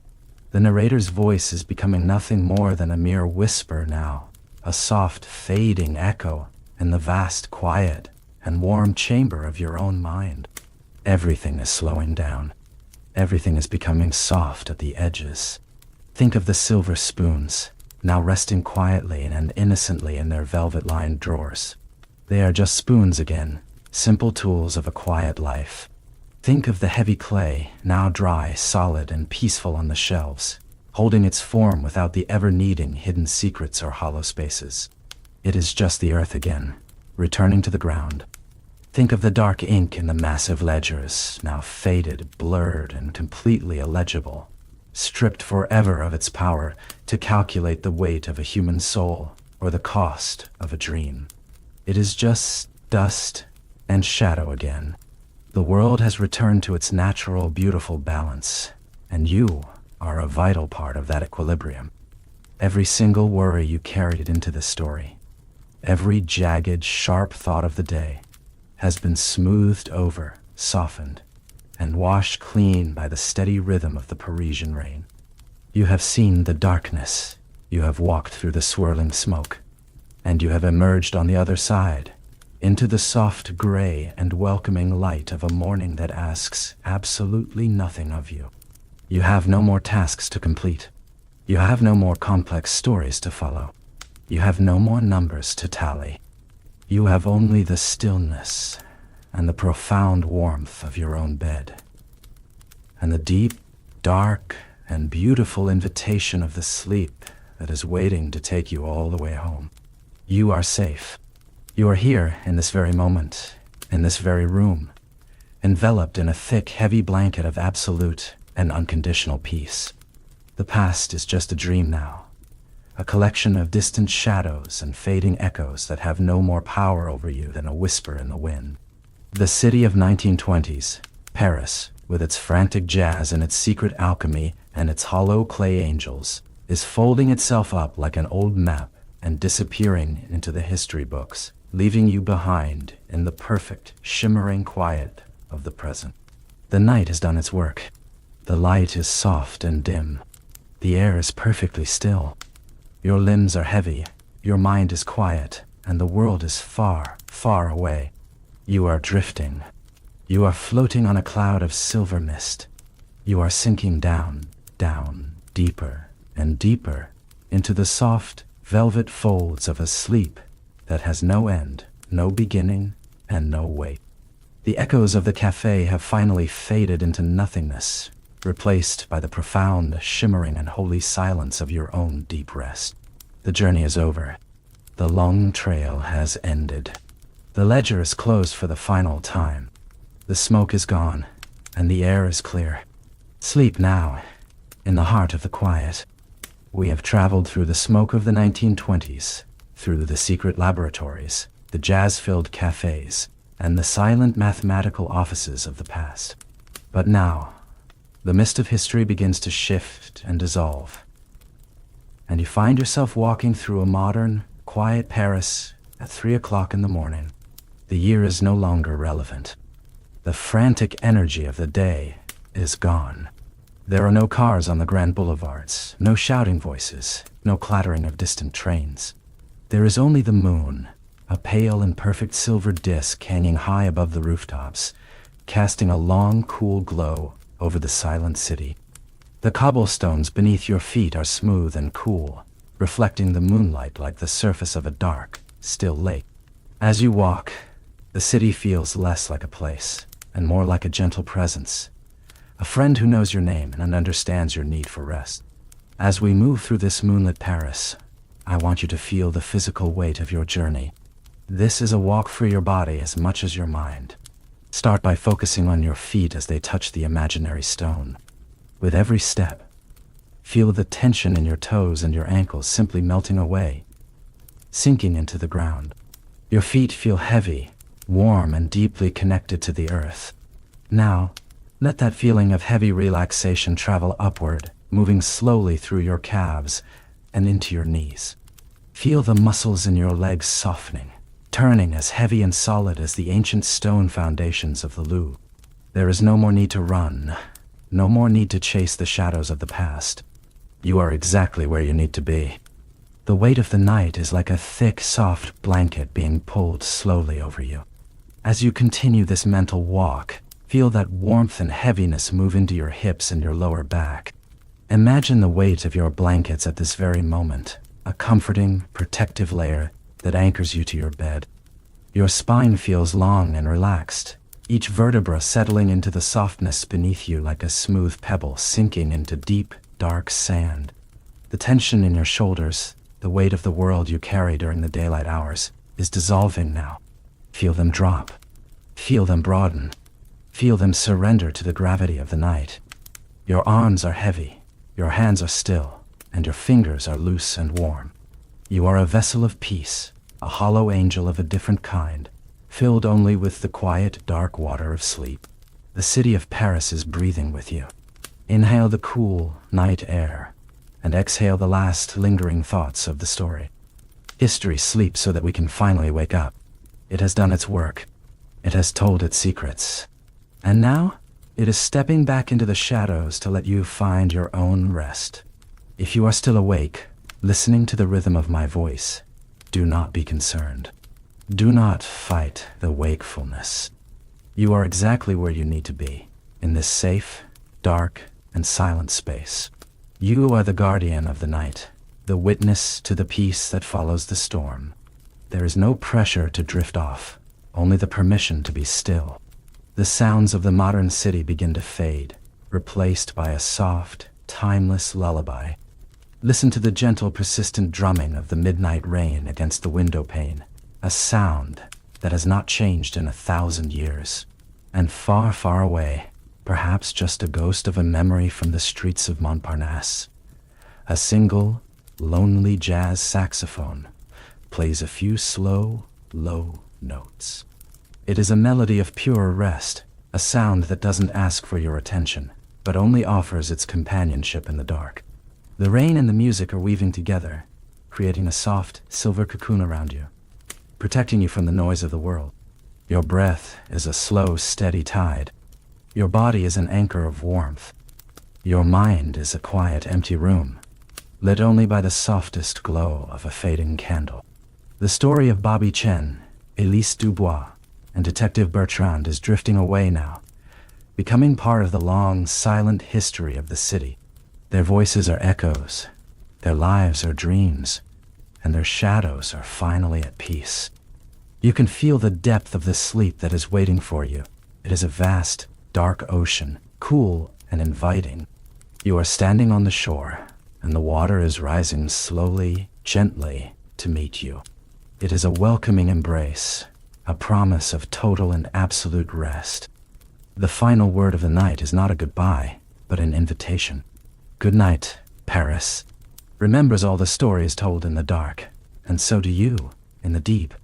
The narrator's voice is becoming nothing more than a mere whisper now, a soft, fading echo in the vast quiet and warm chamber of your own mind. Everything is slowing down. Everything is becoming soft at the edges. Think of the silver spoons, now resting quietly and innocently in their velvet-lined drawers. They are just spoons again, simple tools of a quiet life. Think of the heavy clay, now dry, solid, and peaceful on the shelves, holding its form without the ever-needing hidden secrets or hollow spaces. It is just the earth again, returning to the ground. Think of the dark ink in the massive ledgers, now faded, blurred, and completely illegible, stripped forever of its power to calculate the weight of a human soul or the cost of a dream. It is just dust and shadow again. The world has returned to its natural, beautiful balance, and you are a vital part of that equilibrium. Every single worry you carried into the story, every jagged, sharp thought of the day, has been smoothed over, softened, and washed clean by the steady rhythm of the Parisian rain. You have seen the darkness, you have walked through the swirling smoke, and you have emerged on the other side, into the soft gray and welcoming light of a morning that asks absolutely nothing of you. You have no more tasks to complete. You have no more complex stories to follow. You have no more numbers to tally. You have only the stillness and the profound warmth of your own bed, and the deep, dark, and beautiful invitation of the sleep that is waiting to take you all the way home. You are safe. You are here in this very moment, in this very room, enveloped in a thick, heavy blanket of absolute and unconditional peace. The past is just a dream now, a collection of distant shadows and fading echoes that have no more power over you than a whisper in the wind. The city of 1920s, Paris, with its frantic jazz and its secret alchemy and its hollow clay angels, is folding itself up like an old map and disappearing into the history books, leaving you behind in the perfect, shimmering quiet of the present. The night has done its work. The light is soft and dim. The air is perfectly still. Your limbs are heavy, Your mind is quiet, and the world is far, far away. You are drifting. You are floating on a cloud of silver mist. You are sinking down, down, deeper and deeper into the soft, velvet folds of a sleep that has no end, no beginning, and no wait. The echoes of the cafe have finally faded into nothingness, replaced by the profound, shimmering, and holy silence of your own deep rest. The journey is over. The long trail has ended. The ledger is closed for the final time. The smoke is gone, and the air is clear. Sleep now, in the heart of the quiet. We have traveled through the smoke of the 1920s, through the secret laboratories, the jazz-filled cafes, and the silent mathematical offices of the past. But now, the mist of history begins to shift and dissolve, and you find yourself walking through a modern, quiet Paris at 3 o'clock in the morning. The year is no longer relevant. The frantic energy of the day is gone. There are no cars on the grand boulevards, no shouting voices, no clattering of distant trains. There is only the moon, a pale and perfect silver disk hanging high above the rooftops, casting a long, cool glow over the silent city. The cobblestones beneath your feet are smooth and cool, reflecting the moonlight like the surface of a dark, still lake. As you walk, the city feels less like a place, and more like a gentle presence, a friend who knows your name and understands your need for rest. As we move through this moonlit Paris, I want you to feel the physical weight of your journey. This is a walk for your body as much as your mind. Start by focusing on your feet as they touch the imaginary stone. With every step, feel the tension in your toes and your ankles simply melting away, sinking into the ground. Your feet feel heavy, warm, and deeply connected to the earth. Now, let that feeling of heavy relaxation travel upward, moving slowly through your calves and into your knees. Feel the muscles in your legs softening, turning as heavy and solid as the ancient stone foundations of the Louvre. There is no more need to run, no more need to chase the shadows of the past. You are exactly where you need to be. The weight of the night is like a thick, soft blanket being pulled slowly over you. As you continue this mental walk, feel that warmth and heaviness move into your hips and your lower back. Imagine the weight of your blankets at this very moment, a comforting, protective layer that anchors you to your bed. Your spine feels long and relaxed, each vertebra settling into the softness beneath you like a smooth pebble sinking into deep, dark sand. The tension in your shoulders, the weight of the world you carry during the daylight hours, is dissolving now. Feel them drop. Feel them broaden. Feel them surrender to the gravity of the night. Your arms are heavy, your hands are still, and your fingers are loose and warm. You are a vessel of peace, a hollow angel of a different kind, filled only with the quiet, dark water of sleep. The city of Paris is breathing with you. Inhale the cool, night air, and exhale the last lingering thoughts of the story. History sleeps so that we can finally wake up. It has done its work. It has told its secrets. And now, it is stepping back into the shadows to let you find your own rest. If you are still awake, listening to the rhythm of my voice, do not be concerned. Do not fight the wakefulness. You are exactly where you need to be, in this safe, dark, and silent space. You are the guardian of the night, the witness to the peace that follows the storm. There is no pressure to drift off, only the permission to be still. The sounds of the modern city begin to fade, replaced by a soft, timeless lullaby. Listen to the gentle, persistent drumming of the midnight rain against the window pane, a sound that has not changed in 1,000 years. And far, far away, perhaps just a ghost of a memory from the streets of Montparnasse, a single, lonely jazz saxophone plays a few slow, low notes. It is a melody of pure rest, a sound that doesn't ask for your attention, but only offers its companionship in the dark. The rain and the music are weaving together, creating a soft, silver cocoon around you, protecting you from the noise of the world. Your breath is a slow, steady tide. Your body is an anchor of warmth. Your mind is a quiet, empty room. lit only by the softest glow of a fading candle. The story of Bobby Chen, Elise Dubois, and Detective Bertrand is drifting away now, becoming part of the long, silent history of the city. Their voices are echoes, their lives are dreams, and their shadows are finally at peace. You can feel the depth of the sleep that is waiting for you. It is a vast, dark ocean, cool and inviting. You are standing on the shore, and the water is rising slowly, gently, to meet you. It is a welcoming embrace, a promise of total and absolute rest. The final word of the night is not a goodbye, but an invitation. Good night, Paris. Remembers all the stories told in the dark, and so do you, in the deep,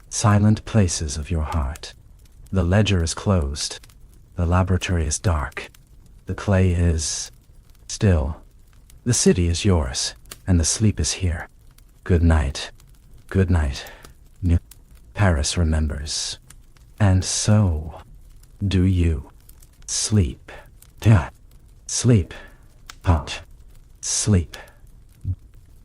silent places of your heart. The ledger is closed. The laboratory is dark. The clay is still. The city is yours, and the sleep is here. Good night. Good night. Paris remembers. And so do you. Sleep. Sleep. Sleep.